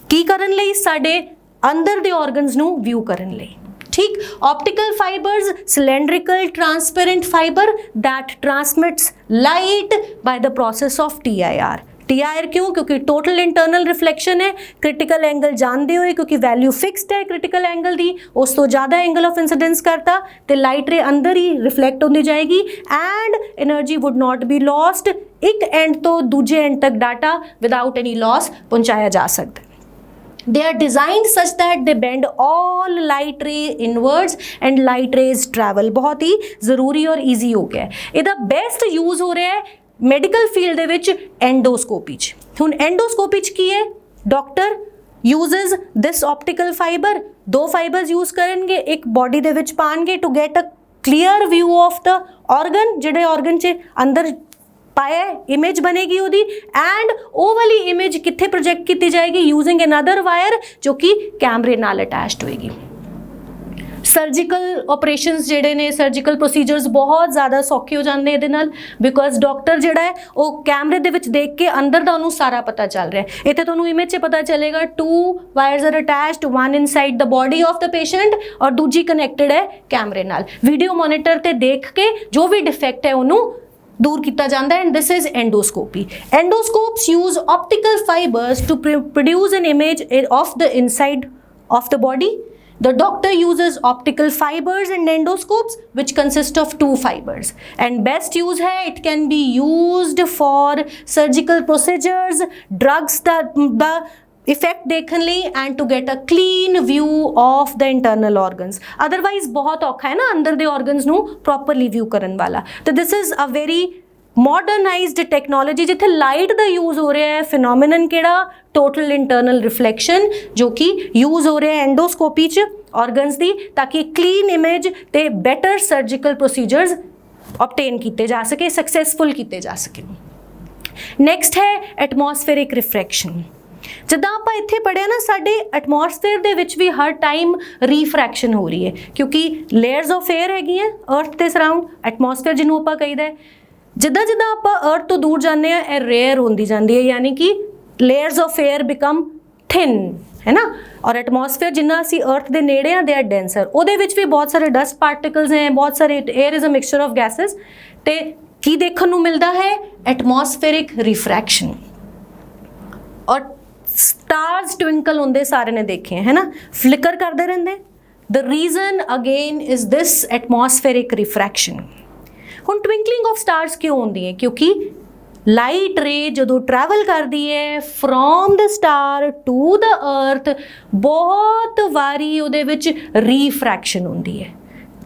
की करन लई? साडे अंदर दे ऑर्गन्स नूं व्यू करन लई। ठीक, optical fibres cylindrical transparent fibre that transmits light by the process of TIR। TIR क्यों? क्योंकि टोटल इंटरनल रिफ्लैक्शन है, क्रिटिकल एंगल जानते हुए क्योंकि वैल्यू फिक्सड है क्रिटिकल एंगल दी, उस तो ज़्यादा एंगल ऑफ इंसिडेंस करता तो लाइट रे अंदर ही रिफ्लैक्ट होती जाएगी and energy would not be lost. एक एंड तो दूजे एंड तक डाटा विदाउट एनी लॉस पहुँचाया जा सकता है। They are designed such that they bend all light ray inwards and light rays travel। बहुत ही ज़रूरी और easy हो गया है। इहदा बेस्ट यूज़ हो रहा है मैडिकल फील्ड दे विच एंडोस्कोपी च। हुण एंडोस्कोपी च की है? Doctor uses this optical fiber, दो फाइबर्स यूज़ करेंगे, एक बॉडी दे विच पाएंगे to get a clear view of the organ, जिहड़े ऑर्गन च अंदर पाया इमेज बनेगी उदी, एंड वो वाली इमेज कित्थे प्रोजेक्ट की जाएगी? यूजिंग अनदर वायर जो कि कैमरे नाल अटैच्ड होएगी। सर्जिकल ऑपरेशंस जिहड़े ने, सर्जिकल प्रोसीजर्स बहुत ज़्यादा सौखे हो जाते हैं नाल, बिकॉज डॉक्टर जिहड़ा है वो कैमरे दे विच देख के अंदर दा उन्होंने सारा पता चल रहा है। इत्थे तुहानूं इमेज से पता चलेगा 2 wires are attached, one inside the body of the patient और दूजी कनैक्टेड है कैमरे नाल। वीडियो मॉनिटर ते देख के जो भी डिफेक्ट है उन्होंने दूर किया जाता है, and this is endoscopy. Endoscopes use optical fibres to produce an image of the inside of the body. The doctor uses optical fibers and endoscopes which consist of 2 fibers, and best use है it can be used for surgical procedures, drugs the effect देखने ਲਈ and to get a clean view of the internal organs। otherwise बहुत औखा है ना अंदर दे organs ਨੂੰ properly view ਕਰਨ ਵਾਲਾ। तो this is a very modernised technology जिथे लाइट का यूज़ हो रहा है। फिनोमिनन केड़ा? टोटल इंटरनल रिफ्लैक्शन जो कि यूज़ हो रहा है एंडोस्कोपी च। ऑर्गनस दी, ताकि क्लीन इमेज ते बैटर सर्जिकल प्रोसीजर्स ऑब्टेन किए जा सके, सक्सैसफुल किए जा सके। नैक्सट है एटमोसफेरिक रिफ्रैक्शन। जिद्दां आपां इत्थे पढ़िया ना, साडे एटमोसफेयर दे विच भी हर टाइम रीफ्रैक्शन हो रही है, क्योंकि लेयर्स ऑफ एयर हैगियां अर्थ के सराउंड, एटमोसफेयर जिन्हों आपां कहीदा है। जिद्दां जिद्दां आपां अर्थ तो दूर जाने आ, ये रेयर होंदी जाती है, यानी कि layers of air become thin, है ना। और एटमोसफेयर जिन्ना असी अर्थ के नेड़े आ, दे आर डेंसर, उहदे विच भी बहुत सारे डस्ट पार्टिकल्स हैं, बहुत सारे, air is a mixture of gases. तो की देखने को मिलता है एटमोसफेरिक रिफ्रैक्शन। और स्टार्स ट्विंकल होंदे सारे ने देखे है ना, फ्लिकर करते रहते। The reason again is this atmospheric refraction. हुण ट्विंकलिंग ऑफ स्टार्स क्यों होंदी है? क्योंकि लाइट रे जो ट्रैवल करती है from the star to the earth, बहुत वारी उहदे विच रीफ्रैक्शन होंदी है,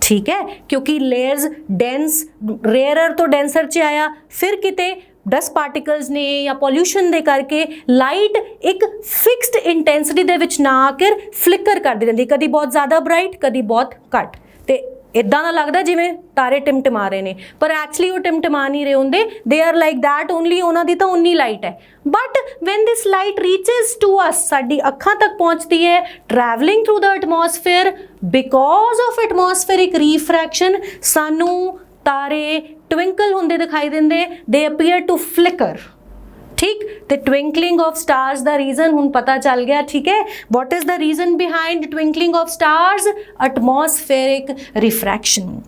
ठीक है। क्योंकि लेयर्स डेंस, रेयरर तो डेंसर च आया, फिर किते डस्ट पार्टिकल्स ने या पॉल्यूशन दे करके लाइट एक फिक्सड इंटेंसिटी दे विच ना आकर फ्लिकर करती रहती, कभी बहुत ज़्यादा ब्राइट, कभी बहुत घट। तो इदा ना लगता जिमें तारे टिमटिमा रहे हैं, पर एक्चुअली वो टिमटिमा नहीं रहे होंगे, they are like that only, उन्होंने तो उन्नी लाइट है। But when this light reaches to us, साडी अखां तक पहुँचती है travelling through the atmosphere, because of atmospheric refraction सानू तारे ट्विंकल होंदे दिखाई देंदे, दे अपीयर टू फ्लिकर, ठीक। तो twinkling of stars the reason हुण पता चल गया, ठीक है। What is the reason behind twinkling of stars? Atmospheric refraction.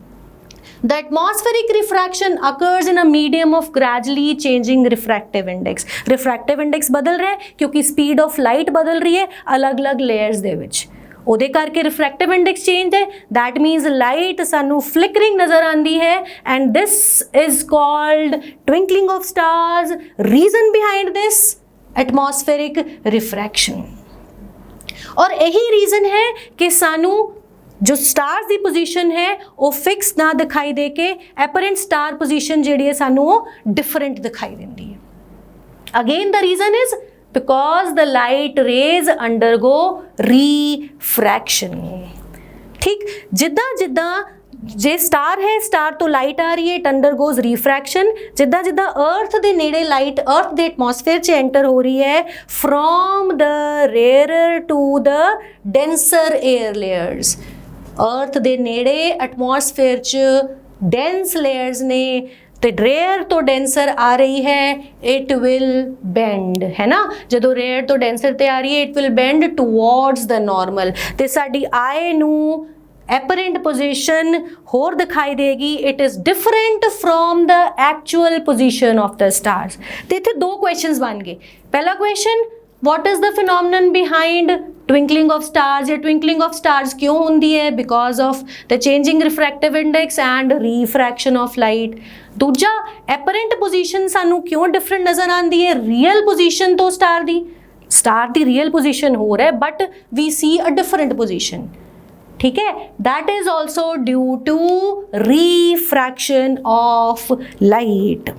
The atmospheric refraction occurs in a medium of gradually changing refractive index. Refractive index बदल रहा है क्योंकि speed of light बदल रही है अलग अलग layers दे विच, ਉਹਦੇ ਕਰਕੇ रिफ्रैक्टिव इंडेक्स चेंज है, दैट मीनस लाइट सानू फ्लिकरिंग नज़र आती है, and this is called twinkling of stars. Reason behind this atmospheric refraction. और यही रीजन है कि सानू जो स्टार्स की पोजीशन है वो फिक्स ना दिखाई दे के एपरेंट स्टार पोजीशन जिहड़ी है सानू वो डिफरेंट दिखाई देती है। Again the reason is because the light rays undergo refraction, ठीक। जिद्दां जिद्दां जे स्टार है, स्टार तो लाइट आ रही है, इट अंडरगोज रिफ्रैक्शन। जिद्दां जिद्दां अर्थ दे नेड़े लाइट अर्थ दे एटमॉस्फेयर च एंटर हो रही है from the rarer to the denser air layers, earth दे नेड़े एटमॉस्फेयर च डेंस लेयर्स ने तो रेयर तो डेंसर आ रही है, इट विल बेंड, है ना। जो रेयर तो डेंसर ते आ रही है it will bend towards the normal, तो साडी आई नू एपरेंट पोजीशन होर दिखाई देगी, it is different from the actual position of the stars. तो इतने दो क्वेश्चंस बन गए। पहला question, what is the phenomenon behind twinkling of stars, या twinkling of stars क्यों होती है? because of the changing refractive index and refraction of light। दूजा, apparent position सानू क्यों different नज़र आती है? real position तो स्टार दी real position हो रहा है, but we see a different position, ठीक है। that is also due to refraction of light।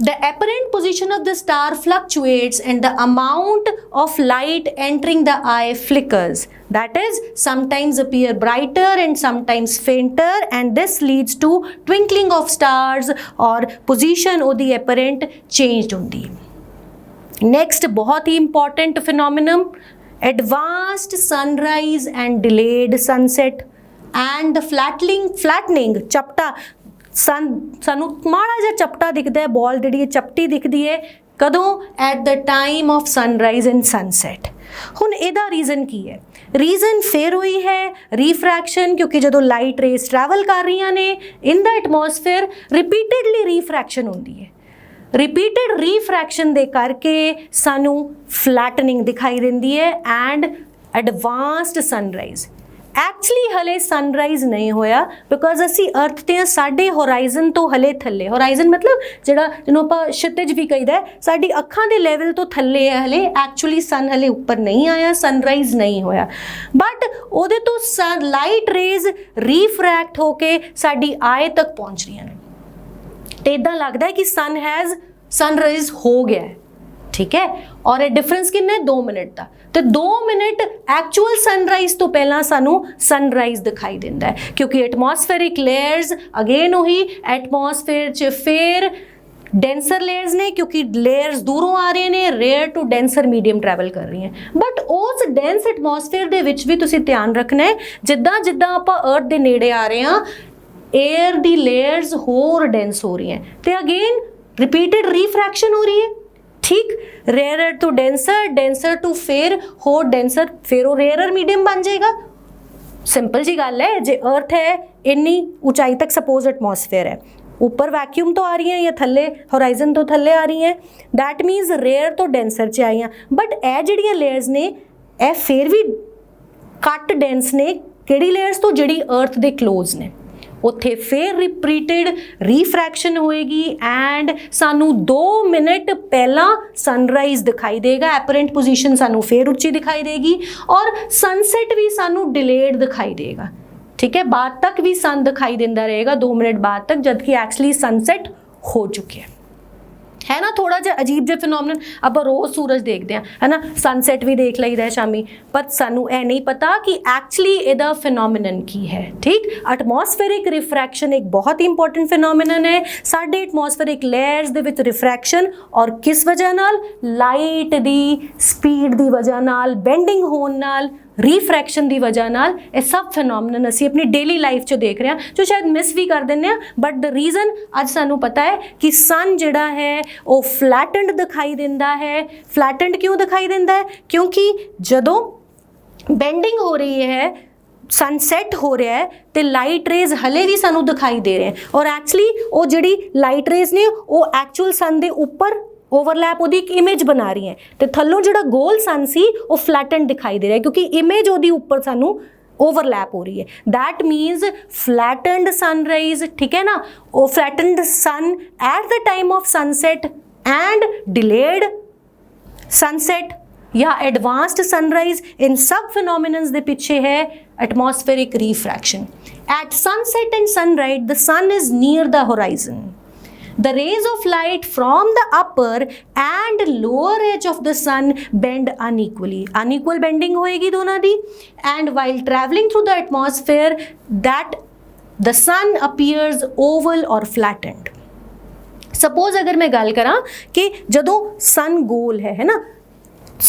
The apparent position of the star fluctuates and the amount of light entering the eye flickers, that is sometimes appear brighter and sometimes fainter, and this leads to twinkling of stars और position of the apparent changed होती है। Next बहुत ही important phenomenon, advanced sunrise and delayed sunset and flattening चपटा सानू माड़ा जिहा चपटा दिखता है, बॉल जी चपटी दिखती है कदों? Eight the time of sunrise and sunset. हुण इहदा रीजन की है? रीजन फिर हुई है रिफ्रैक्शन, क्योंकि जो लाइट रेस ट्रैवल कर रही ने in the atmosphere repeatedly refraction होती है, रिपीटेड रिफ्रैक्शन दे करके सानू फ्लैटनिंग दिखाई देती है एंड एडवांस्ड सनराइज। एक्चुअली हले सनराइज नहीं होया बिकॉज असी अर्थ ते साडे होराइजन तो हले थले, होराइजन मतलब जिहड़ा जिन्हों आपां क्षितिज भी कहीदा है, साडी अखां दे लैवल तो थले है हले, एक्चुअली सन हले उपर नहीं आया, सनराइज नहीं होया, बट उहदे तो लाइट रेज रिफ्रैक्ट होके साडी आई तक पहुँच रही हैं। तो इदां लगदा है कि सनराइज हो गया है, ठीक है। और ਇਹ डिफरेंस किन्ना है 2 मिनट का, तो 2 मिनट एक्चुअल सनराइज तो पहला सानू सनराइज दिखाई देता है, क्योंकि एटमॉस्फेरिक लेयर्स अगेन वही एटमॉस्फेयर च फिर डेंसर लेयर्स ने, क्योंकि लेयर्स दूरों आ रहे हैं, rare to denser medium travel कर रही हैं। बट उस डेंस एटमॉस्फेयर दे विच भी तुसीं ध्यान रखना है, जिद्दां जिद्दां आपां अर्थ दे नेड़े आ रहे हैं एयर दी लेयर्स होर डेंस हो रही हैं, तो अगेन रिपीटेड रिफ्रैक्शन हो रही है। ठीक, rarer to denser, denser to fair, होर डेंसर, फिर वो रेयरर मीडियम बन जाएगा। सिंपल जी गल है, जे अर्थ है इन्नी ऊंचाई तक सपोज एटमॉस्फेयर है, ऊपर वैक्यूम तो आ रही हैं या थले होराइजन तो थले आ रही हैं, दैट मीनस रेयर तो डेंसर च आई हैं। बट ए जिहड़ियां लेयर्स ने ए फिर भी घट डेंस ने, किहड़ी लेयर्स तो जिहड़ी अर्थ दे क्लोज ने, उत्थे फिर रिपीटेड रिफ्रैक्शन होएगी एंड सानू 2 मिनट पहला सनराइज दिखाई देगा, एपरेंट पोजीशन सानू फिर उच्ची दिखाई देगी और सनसेट भी सानू डिलेड दिखाई देगा। ठीक है, बाद तक भी सन दिखाई देता रहेगा 2 मिनट बाद तक, जबकि एक्चुअली सनसेट हो चुके है ना। थोड़ा जिहा अजीब जिहा फिनोमिनन, आप रोज़ सूरज देखते हैं है ना, सनसेट भी देख लईदा है शामी, पर सानू ए नहीं पता कि एक्चुअली इहदा फिनोमिनन की है। ठीक, एटमॉस्फेरिक रिफ्रैक्शन एक बहुत ही इंपॉर्टेंट फिनोमिनन है। साडे एटमॉस्फेरिक लेयर्स दे विच रिफ्रैक्शन और किस वजह नाल, लाइट दी स्पीड दी वजह नाल, बेंडिंग होण नाल, रिफ्रैक्शन की वजह नाल ये सब फिनोमिनन असी अपनी डेली लाइफ च देख रहे हैं, जो शायद मिस भी कर दें। बट द रीज़न अज सानू पता है कि सन जिहड़ा है वो फ्लैटेंड दिखाई देता है। फ्लैटेंड क्यों दिखाई देता है, क्योंकि जदों बेंडिंग हो रही है, सनसैट हो रहा है, तो लाइट रेज हले भी सानू दिखाई दे रहे हैं, और एक्चुअली वो जिहड़ी लाइट रेज ने वो एक्चुअल सन दे उपर ओवरलैप वो एक इमेज बना रही है, तो थल्लों जो गोल सन सी वो फ्लैटेंड दिखाई दे रहा है, क्योंकि इमेज वो उपर सानू ओवरलैप हो रही है। दैट मीन्स फ्लैटेंड सनराइज, ठीक है ना, वो flattened sun at the time of sunset and delayed sunset या एडवांस्ड सनराइज, इन सब फिनोमिनन्स दे पीछे है atmospheric refraction. At sunset and sunrise the sun is near the horizon. The rays of light from the upper and lower edge of the sun bend unequally. Unequal bending होएगी दोनों दी, and while traveling through the atmosphere, that the sun appears oval or flattened. Suppose अगर मैं गल करा कि जदों sun गोल है ना,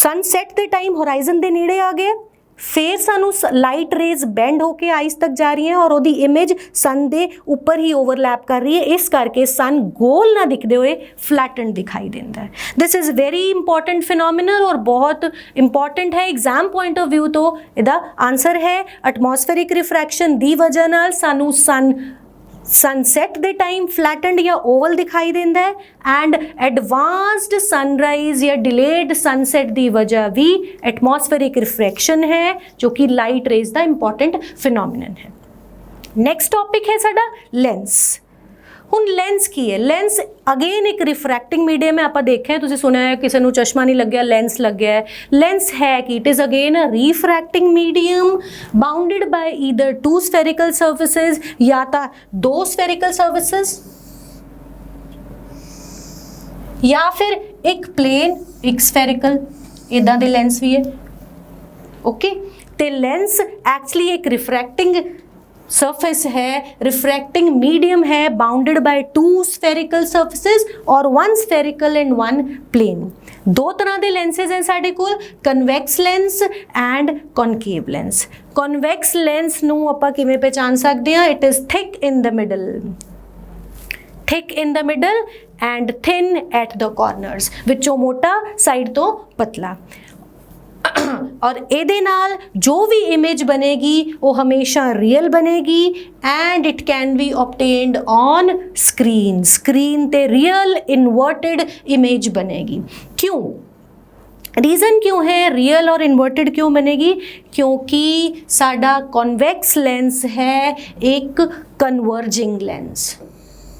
sunset दे टाइम होराइजन दे नेड़े आ गया, फिर सानू लाइट रेज बेंड होके आइस तक जा रही हैं और ओदी इमेज सन दे ऊपर ही ओवरलैप कर रही है, इस करके सन गोल ना दिखते हुए फ्लैटेंड दिखाई देता है। This is very important phenomenal और बहुत इंपॉर्टेंट है एग्जाम पॉइंट ऑफ व्यू तो। इहदा आंसर है एटमॉस्फेरिक रिफ्रैक्शन दी वजह नाल सानू सनसेट दे टाइम फ्लैटेंड या ओवल दिखाई देता है, एंड एडवांस्ड सनराइज या डिलेड सनसेट दी वजह भी एटमॉस्फेरिक रिफ्रैक्शन है, जो कि लाइट रेज का इंपॉर्टेंट फिनोमिनन है। नैक्सट टॉपिक है साडा लेंस। हुण लेंस की है, लेंस अगेन एक रिफ्रैक्टिंग मीडियम है। आपां देखें, तुसीं सुनिया है किसी नूं चश्मा नहीं लग्या, लेंस लग्या है। लेंस है कि it is again a refracting medium bounded by either 2 spherical surfaces या तो 2 स्फेरिकल सर्फेसिस या फिर एक प्लेन एक स्फेरिकल, इदां दे लेंस भी है। ओके, ते लेंस एक्चुअली एक रिफ्रैक्टिंग सरफेस है, रिफ्रैक्टिंग मीडियम है, बाउंडेड बाय 2 स्फेरिकल सर्फेसिस और 1 स्फेरिकल एंड 1 प्लेन। 2 तरह के लेंसेज हैं साडे कोल, convex lens and concave lens. Convex lens नूं आपां किवें पहचान सकते हैं, it is thick in the middle, thick in the middle and thin at the corners, विचों मोटा साइड तो पतला। और ਇਹਦੇ ਨਾਲ जो भी इमेज बनेगी वो हमेशा रियल बनेगी and it can be obtained on screen. Screen ते रियल इन्वर्टेड इमेज बनेगी। क्यों, रीज़न क्यों है रियल और इन्वर्टेड क्यों बनेगी, क्योंकि साडा कॉन्वैक्स लेंस है एक कन्वर्जिंग लेंस।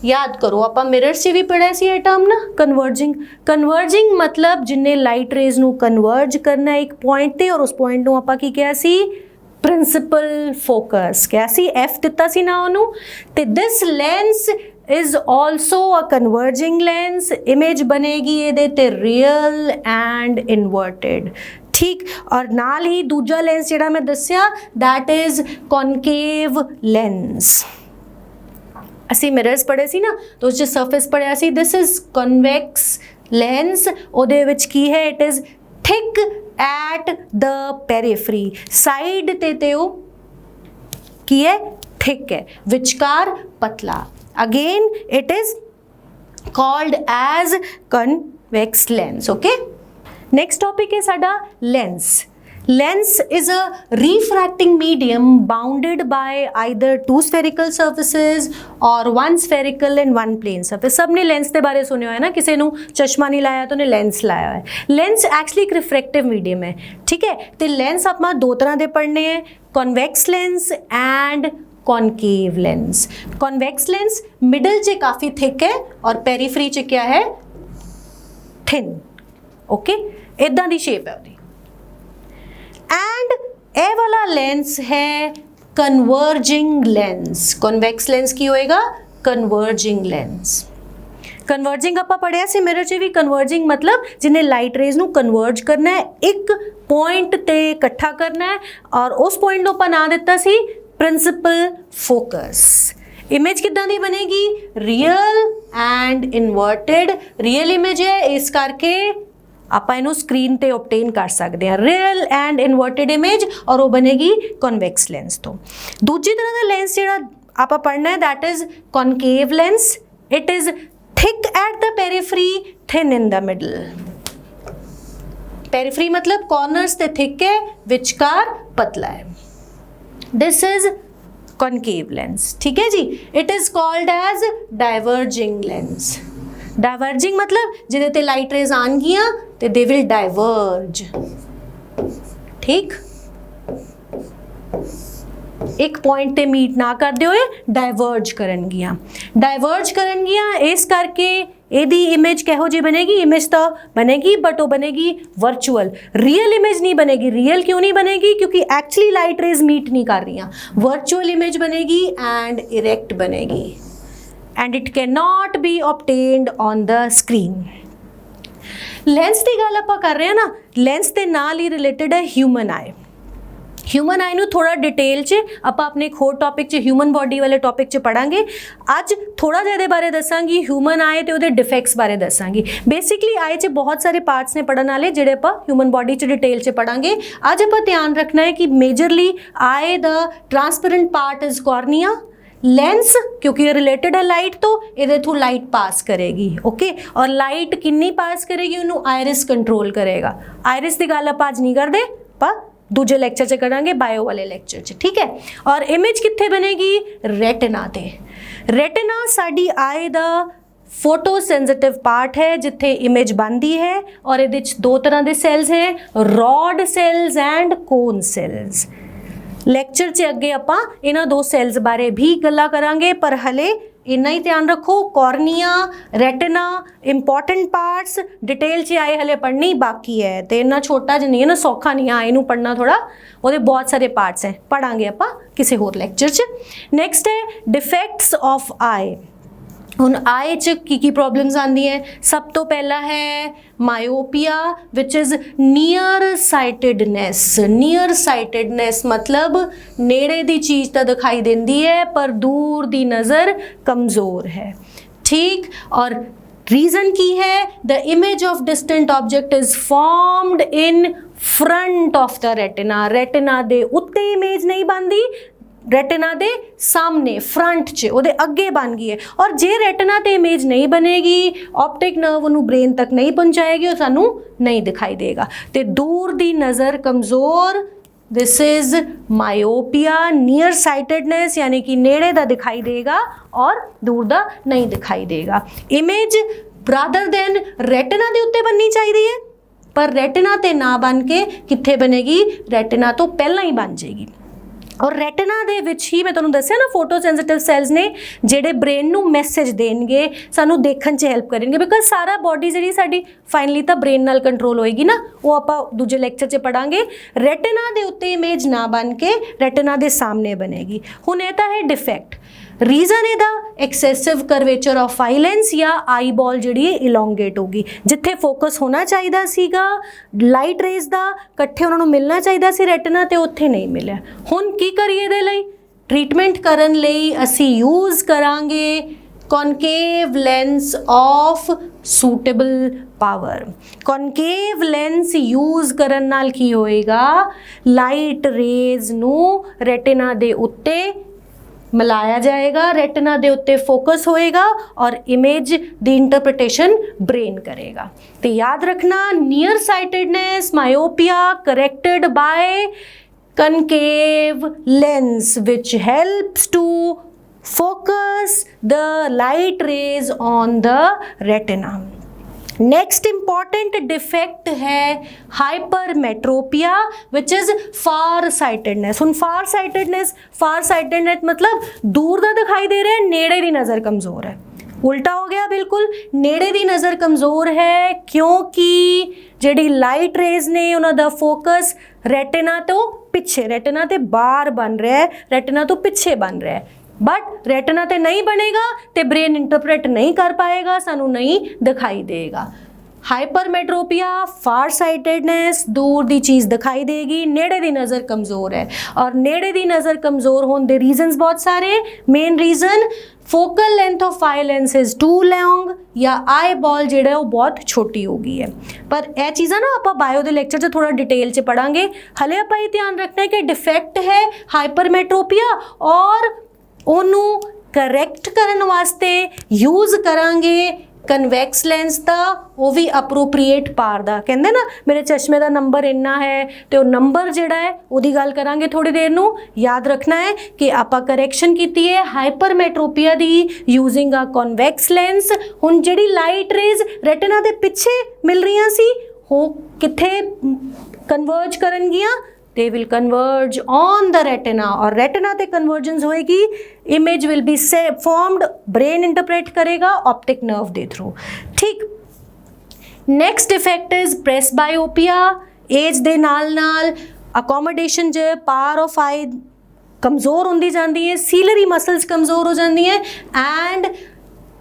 याद करो आपां मिरर से भी पढ़ा सी ये टर्म ना, कन्वर्जिंग। कन्वर्जिंग मतलब जिन्ने लाइट रेज नूं कन्वर्ज करना एक पॉइंट ते, और उस पॉइंट नूं आपां की कहा सी प्रिंसिपल फोकस, क्या सी एफ दिता सी ना उन्होंने। ते this lens is also a converging lens, image बनेगी ਇਹਦੇ ਤੇ ਰੀਅਲ ਐਂਡ ਇਨਵਰਟਿਡ। ठीक, और नाल ही दूजा लेंस जिहड़ा मैं दस्सिया दैट इज कॉनकेव लेंस। असी मिरर्स पढ़े सी ना, तो उस सरफेस पढ़िया सी दिस इज कॉन्वेक्स लेंस, ਉਹਦੇ ਵਿੱਚ ਕੀ है it is thick at the periphery, side ते ਉਹ की है थिक है, विचकार पतला। Again it is called as convex lens. Okay, next topic है साडा lens. Lens is a refracting medium bounded by either two spherical surfaces or one spherical and one plane surface। सबने लेंस के बारे सुनिया है ना, किसी ने चश्मा नहीं लाया तो ने लेंस लाया है। लेंस एक्चुअली एक रिफ्रैक्टिव मीडियम है, ठीक है। तो लेंस आप दो तरह के पढ़ने हैं, convex lens and concave lens. Convex lens middle च काफ़ी थिक है और पेरीफ्री च क्या है, थिन। ओके, इदां दी शेप है उसकी। एंड ए वाला लेंस है कन्वर्जिंग लेंस। कॉन्वेक्स लेंस की होएगा, कन्वर्जिंग लेंस। कन्वर्जिंग आपां पढ़िया सी मिरर च भी, कन्वर्जिंग मतलब जिन्हें लाइट रेज नूं कन्वर्ज करना है, एक पॉइंट ते इकट्ठा करना है, और उस पॉइंट नूं आपां नाम दिता सी प्रिंसिपल फोकस। इमेज किद्दां दी बनेगी, real and inverted. Real image है इस करके ਆਪਾਂ ਇਹਨੂੰ ਸਕਰੀਨ ਤੇ ऑब्टेन कर सकते हैं, रियल एंड इनवर्टेड इमेज, और वो बनेगी कॉन्वेक्स लेंस तो। दूजी तरह का लेंस जो आप पढ़ना है that is concave lens. It is thick at the periphery, thin in the middle. Periphery मतलब कॉर्नर्स ते थिक है, विचकार पतला है। दिस इज कॉनकेव लेंस, ठीक है जी। It is called as diverging lens. Diverging मतलब जिहदे ते लाइट रेज आनगियां ते दे विल डाइवर्ज, ठीक। एक पॉइंट ते मीट ना करदे होए डाइवर्ज करनगियां। डाइवर्ज करनगियां इस करके एदी इमेज कहो जी बनेगी, इमेज तो बनेगी बट वो बनेगी वर्चुअल, रियल इमेज नहीं बनेगी। रियल क्यों नहीं बनेगी, क्योंकि एक्चुअली लाइट रेज मीट नहीं कर रही। वर्चुअल इमेज बनेगी एंड इरेक्ट बनेगी, and it cannot be obtained on the screen। Lens की गल आप कर रहे हैं ना, लेंस के नाल ही रिलेटेड है ह्यूमन आई। ह्यूमन आई नूं थोड़ा डिटेल च आप अपने एक होर टॉपिक च ह्यूमन बॉडी वाले टॉपिक च पढ़ांगे। अज थोड़ा जिहा बारे दसांगी, ह्यूमन आई ते उहदे डिफेक्ट्स बारे दसांगी। बेसिकली आई च बहुत सारे पार्ट्स ने पढ़न वाले जिहड़े आप ह्यूमन बॉडी च डिटेल च पढ़ांगे। अज आप ध्यान रखना है कि majorly I the transparent part is cornea. Lens क्योंकि ये रिलेटेड है लाइट तो ये थ्रू लाइट पास करेगी, ओके। और लाइट किन्नी पास करेगी, उन्होंने आयरिस कंट्रोल करेगा। आयरिस की गल आप अज नहीं करते, पर दूजे लैक्चर च करांगे, बायो वाले लैक्चर च, ठीक है। और इमेज कित्थे बनेगी, रेटिना ते। रेटिना साडी आई दा फोटो सेंसिटिव पार्ट है जिथे इमेज बनती है, और ये दो तरह के सैल्स हैं, rod cells and cone cells. Lecture च अगे आपां इन्हां दो सैल्स बारे भी गल्लां करांगे, पर हले इन्ना ही ध्यान रखो, cornea, retina important parts detail च आए हले पढ़नी बाकी है। तो इन्ना छोटा ज नहीं है ना, सौखा नहीं है इनू पढ़ना, थोड़ा वो बहुत सारे पार्ट्स हैं, पढ़ांगे आपां किसी होर लैक्चर च। नैक्सट है डिफेक्ट्स ऑफ आई। हुण आई च की प्रॉब्लम्स आंदी है, सब तो पहला है myopia which is near sightedness. Near sightedness मतलब नेड़े दी चीज़ तो दिखाई देंदी है पर दूर दी नज़र कमज़ोर है, ठीक। और रीज़न की है the image of distant object is formed in front of the retina. Retina दे उत्ते इमेज नहीं बनती, रेटिना दे सामने फ्रंट च उहदे अगे बन गई है। और जे रेटिना ते इमेज नहीं बनेगी, ऑप्टिक नर्व उन्होंने ब्रेन तक नहीं पहुँचाएगी और सानू नहीं दिखाई देगा। तो दूर दी नज़र कमज़ोर, this is myopia. Near sightedness यानी कि नेड़े दा दिखाई देगा और दूर दा नहीं दिखाई देगा। इमेज रादर दैन रेटिना दे उत्ते बननी चाहिए है, पर रेटिना ते ना बन के कित्थे बनेगी, रेटिना तो पहला ही बन जाएगी। और रेटिना दे विच ही मैं तुहानूं दस्सिया ना, फोटो सेंसिटिव सैल्स ने जिहड़े ब्रेन नूं मैसेज देणगे, सानूं देखण च हेल्प करेंगे, बिकॉज सारा बॉडी जिहड़ी साडी फाइनली तो ब्रेन नाल कंट्रोल होएगी ना, वो आपां दूजे लैक्चर च पढ़ांगे। रेटिना दे उत्ते इमेज ना बन के रेटिना दे सामने बनेगी। हुण इह तां है डिफेक्ट। ਰੀਜ਼ਨ ਇਹਦਾ excessive curvature of I lens ਜਾਂ ਆਈ ਬॉल ਜਿਹੜੀ ਹੈ ਇਲੋਂਗੇਟ ਹੋ ਗਈ। ਜਿੱਥੇ ਫੋਕਸ ਹੋਣਾ ਚਾਹੀਦਾ ਸੀਗਾ ਲਾਈਟ ਰੇਜ਼ ਦਾ, ਇਕੱਠੇ ਉਹਨਾਂ ਨੂੰ ਮਿਲਣਾ ਚਾਹੀਦਾ ਸੀ ਰੈਟਨਾ, ਤੇ ਉੱਥੇ ਨਹੀਂ ਮਿਲਿਆ। ਹੁਣ ਕੀ ਕਰੀਏ ਇਹਦੇ ਲਈ? ਟ੍ਰੀਟਮੈਂਟ ਕਰਨ ਲਈ ਅਸੀਂ ਯੂਜ਼ ਕਰਾਂਗੇ concave lens of suitable power। concave lens use करन नाल की होएगा, लाइट रेज नू रेटिना दे उत्ते मिलाया जाएगा, रेटिना दे उत्ते फोकस होएगा और इमेज दी इंटरप्रिटेशन ब्रेन करेगा। तो याद रखना, near sightedness myopia corrected bye concave lens which helps to focus the light rays on the retina। Next important defect है hypermetropia which is far sightedness. हुण फार साइटेडनेस मतलब दूर दा दिखाई दे रहा है, नेड़े दी नज़र कमज़ोर है। उल्टा हो गया बिल्कुल, नेड़े दी नज़र कमज़ोर है क्योंकि जिहड़ी लाइट रेज ने उन्हां दा फोकस रेटिना तो पिछे, रेटिना ते बाहर बन रहा है, रेटिना तो पिछे बन रहा है। बट रेटिना ते नहीं बनेगा तो ब्रेन इंटरप्रेट नहीं कर पाएगा, सानू नहीं दिखाई देगा। हाइपरमेट्रोपिया फार साइटेडनेस, दूर दी चीज़ दिखाई देगी, नेड़े दी नज़र कमज़ोर है। और नेड़े दी नज़र कमज़ोर होने दे रीजनस बहुत सारे। Main reason focal length of eye lens is too long या आई बॉल जिहड़ा वो बहुत छोटी हो गई है। पर यह चीज़ां ना आपां बायो दे लेक्चर च थोड़ा डिटेल च पढ़ांगे। हले आपां ये ध्यान रखना है कि डिफेक्ट है हाइपरमेट्रोपिया और ਉਹਨੂੰ ਕਰੈਕਟ ਕਰਨ ਵਾਸਤੇ ਯੂਜ਼ ਕਰਾਂਗੇ ਕਨਵੈਕਸ ਲੈਂਸ ਦਾ, ਉਹ ਵੀ ਅਪਰੋਪਰੀਏਟ ਪਾਰ ਦਾ। ਕਹਿੰਦੇ ਨਾ ਮੇਰੇ ਚਸ਼ਮੇ ਦਾ ਨੰਬਰ ਇੰਨਾ ਹੈ, ਤੇ ਉਹ ਨੰਬਰ ਜਿਹੜਾ ਹੈ ਉਹਦੀ ਗੱਲ ਕਰਾਂਗੇ ਥੋੜੀ ਦੇਰ ਨੂੰ। ਯਾਦ ਰੱਖਣਾ ਹੈ ਕਿ ਆਪਾਂ ਕਰੈਕਸ਼ਨ ਕੀਤੀ ਹੈ ਹਾਈਪਰਮੈਟਰੋਪੀਆ ਦੀ ਯੂਜ਼ਿੰਗ ਅ ਕਨਵੈਕਸ ਲੈਂਸ। ਹੁਣ ਜਿਹੜੀ ਲਾਈਟ ਰੇਜ਼ ਰੈਟਿਨਾ ਦੇ ਪਿੱਛੇ ਮਿਲ ਰਹੀਆਂ ਸੀ ਉਹ ਕਿੱਥੇ ਕਨਵਰਜ ਕਰਨਗੀਆਂ? they will converge on the retina और retina ते convergence होएगी, image will be formed, brain interpret करेगा optic nerve दे through। ठीक, next effect is presbyopia। age दे नाल नाल accommodation ज power of eye कमज़ोर होंदी जाती है, ciliary muscles कमज़ोर हो जाती हैं एंड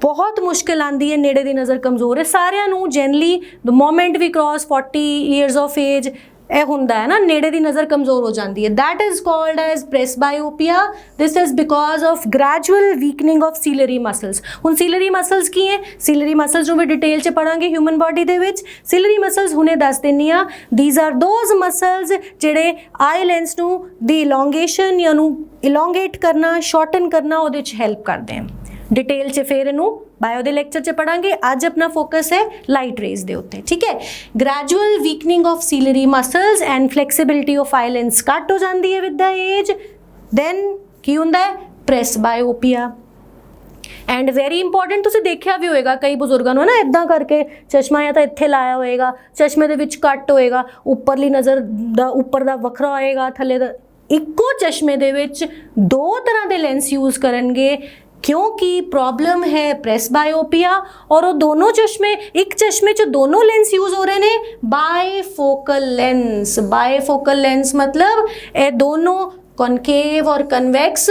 बहुत मुश्किल आती है, नेड़े दी नज़र कमज़ोर है सारिਆਂ ਨੂੰ। Generally the moment we cross 40 years of age ਇਹ ਹੁੰਦਾ ਹੈ ਨਾ, ਨੇੜੇ ਦੀ ਨਜ਼ਰ ਕਮਜ਼ੋਰ ਹੋ ਜਾਂਦੀ ਹੈ। That is called as presbyopia. This is because of gradual weakening of ciliary muscles. ਹੁਣ ਸੀਲਰੀ ਮਸਲਸ ਕੀ ਹੈ? ਸੀਲਰੀ ਮਸਲਸ ਨੂੰ ਵੀ ਡਿਟੇਲ 'ਚ ਪੜਾਂਗੇ ਹਿਊਮਨ ਬਾਡੀ ਦੇ ਵਿੱਚ। ਸੀਲਰੀ ਮਸਲਸ ਹੁਣੇ ਦੱਸ ਦਿੰਦੀ ਹਾਂ, ਦੀਜ਼ ਆਰ ਦੋਜ਼ ਮਸਲਸ ਜਿਹੜੇ ਆਈ ਲੈਂਸ ਨੂੰ ਦੀ ਇਲੋਂਗੇਸ਼ਨ ਜਾਂ ਨੂੰ ਇਲੋਂਗੇਟ ਕਰਨਾ, ਸ਼ਾਰਟਨ ਕਰਨਾ ਉਹਦੇ 'ਚ ਹੈਲਪ ਕਰਦੇ ਹਨ। डिटेल च फिर इनू बायो दे लेक्चर च पढ़ांगे। अज अपना फोकस है लाइट रेज दे उत्ते। ठीक है, gradual weakening of ciliary muscles and flexibility of eye lens घट हो जाती है विद द एज। दैन की हुंदा है? प्रेसबायोपिया। एंड वेरी इंपॉर्टेंट, तुसीं देखिया भी होएगा कई बजुर्गों ने ना इदां करके चश्मा या तो इत्थे लाया होएगा, चश्मे दे विच कट होएगा, उपरली नज़र दा उपर दा वखरा होएगा, थल्ले दा इक्को चश्मे दे विच दो तरह के लेंस यूज़ करनगे क्योंकि प्रॉब्लम है प्रेसबायोपिया। और वो दोनों चश्मे, एक चश्मे च दोनों लेंस यूज़ हो रहे हैं बायफोकल लेंस। बायफोकल लेंस मतलब ये दोनों कॉनकेव और कन्वेक्स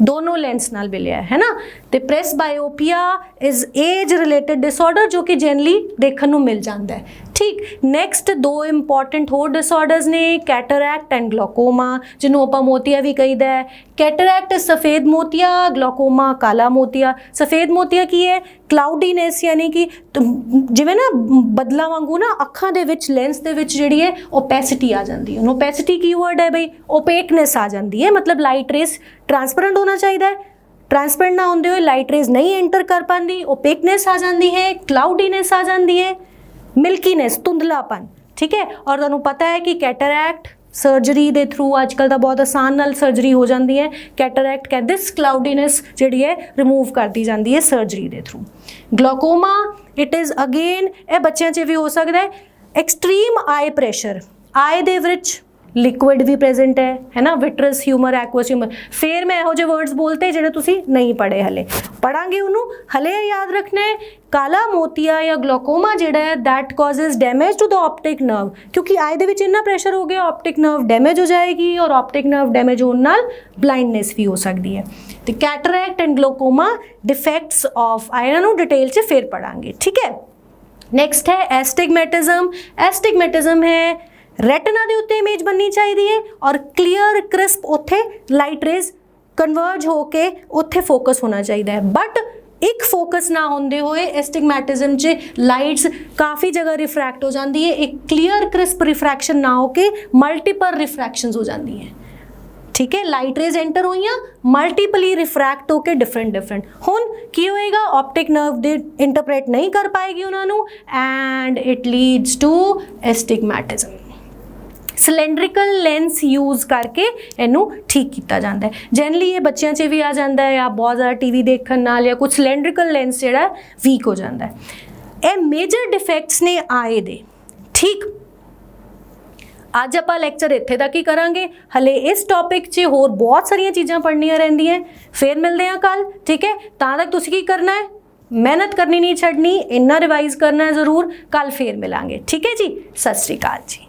दोनों लेंस नाल मिलिया है ना। तो presbyopia is age related disorder जो कि जनरली देखने को मिल जाता है। ठीक, नैक्सट दो इंपॉर्टेंट होर डिसऑर्डर्स ने कैटरैक्ट एंड ग्लोकोमा, जिन्होंने आप मोतिया भी कहीदा है। कैटरैक्ट सफ़ेद मोतिया, ग्लोकोमा काला मोतिया। सफ़ेद मोतिया की है? क्लाउडीनेस, यानी कि जिवें ना बदला वांगू ना अखां दे विच लेंस दे विच जिहड़ी है ओपेसिटी आ जाती है। ओपेसिटी की वर्ड है बई, ओपेकनेस आ जाती है, मतलब लाइट रेस ट्रांसपेरेंट होना चाहिए, ट्रांसपेरेंट ना होंदे होए लाइट रेज नहीं एंटर कर पाती, ओपेकनेस आ जाती है, क्लाउडीनेस आ जाती है, मिल्कीनेस धुंधलापन। ठीक है, और तुहानूं पता है कि कैटरैक्ट सर्जरी दे थ्रू आजकल तो बहुत आसान नाल सर्जरी हो जाती है। कैटरैक्ट कहते दिस क्लाउडीनेस जिहड़ी है रिमूव कर दी जाती है surgery they through. Glaucoma it is again, यह बच्चों च भी हो सकता है, एक्सट्रीम आई प्रैशर, आई दे विच लिक्विड भी प्रेजेंट है ना, विट्रस ह्यूमर, एक्वस ह्यूमर। फिर मैं ਇਹੋ ਜਿਹੇ वर्ड्स बोलते ਜਿਹੜੇ ਤੁਸੀਂ नहीं पढ़े हले, पढ़ांगे ਉਹਨੂੰ। हले याद रखना है काला मोतिया या ग्लोकोमा ਜਿਹੜਾ है that causes damage to the optic nerve, क्योंकि आए ਦੇ ਵਿੱਚ ਇੰਨਾ ਪ੍ਰੈਸ਼ਰ ਹੋ ਗਿਆ ऑप्टिक नर्व डैमेज हो जाएगी, और ऑप्टिक नर्व डैमेज होने ਨਾਲ ब्लाइंडनेस भी हो सकती है। तो cataract and glaucoma defects of आए ਨੂੰ डिटेल 'ਚ फिर पढ़ांगे, ठीक है। नैक्सट है एस्टिगमेटिज्म। एस्टिगमेटिज्म है ਰੈਟਨਾ ਦੇ ਉੱਤੇ ਇਮੇਜ ਬਣਨੀ ਚਾਹੀਦੀ ਹੈ ਔਰ ਕਲੀਅਰ ਕ੍ਰਿਸਪ ਉੱਥੇ ਲਾਈਟ ਰੇਜ਼ ਕਨਵਰਜ ਹੋ ਕੇ ਉੱਥੇ ਫੋਕਸ ਹੋਣਾ ਚਾਹੀਦਾ ਹੈ। ਬਟ ਇੱਕ ਫੋਕਸ ਨਾ ਹੁੰਦੇ ਹੋਏ ਐਸਟਿਗਮੈਟਿਜ਼ਮ 'ਚ ਲਾਈਟਸ ਕਾਫੀ ਜਗ੍ਹਾ ਰਿਫਰੈਕਟ ਹੋ ਜਾਂਦੀ ਹੈ, ਇੱਕ ਕਲੀਅਰ ਕ੍ਰਿਸਪ ਰਿਫਰੈਕਸ਼ਨ ਨਾ ਹੋ ਕੇ ਮਲਟੀਪਲ ਰਿਫਰੈਕਸ਼ਨਸ ਹੋ ਜਾਂਦੀ ਹੈ, ठीक है। लाइट रेज एंटर हुई मल्टीपली रिफ्रैक्ट होके डिफरेंट हुन की होएगा, ऑप्टिक नर्व दे इंटरप्रेट नहीं कर पाएगी उन्होंने and it leads to astigmatism. Cylindrical lens use करके इनू ठीक किया जाता है। जनरली ये बच्चों 'ਚ भी आ जाता है या बहुत ज़्यादा टीवी देखने नाल या कुछ सिलेंड्रिकल लेंस जिहड़ा वीक हो जाता है। ये मेजर डिफेक्ट्स ने आए दे, ठीक। ਅੱਜ ਆਪਾਂ ਲੈਕਚਰ ਇੱਥੇ ਤੱਕ ਹੀ ਕਰਾਂਗੇ। ਹਲੇ ਇਸ ਟੌਪਿਕ 'ਚ ਹੋਰ ਬਹੁਤ ਸਾਰੀਆਂ ਚੀਜ਼ਾਂ ਪੜ੍ਹਨੀਆਂ ਰਹਿੰਦੀਆਂ। ਫਿਰ ਮਿਲਦੇ ਹਾਂ ਕੱਲ, ਠੀਕ ਹੈ। ਤਾਂ ਤੱਕ ਤੁਸੀਂ ਕੀ ਕਰਨਾ ਹੈ, ਮਿਹਨਤ ਕਰਨੀ ਨਹੀਂ ਛੱਡਣੀ, ਇੰਨਾ ਰਿਵਾਈਜ਼ ਕਰਨਾ ਹੈ ਜ਼ਰੂਰ। ਕੱਲ ਫਿਰ ਮਿਲਾਂਗੇ, ਠੀਕ ਹੈ ਜੀ। ਸਤਿ ਸ਼੍ਰੀ ਅਕਾਲ ਜੀ।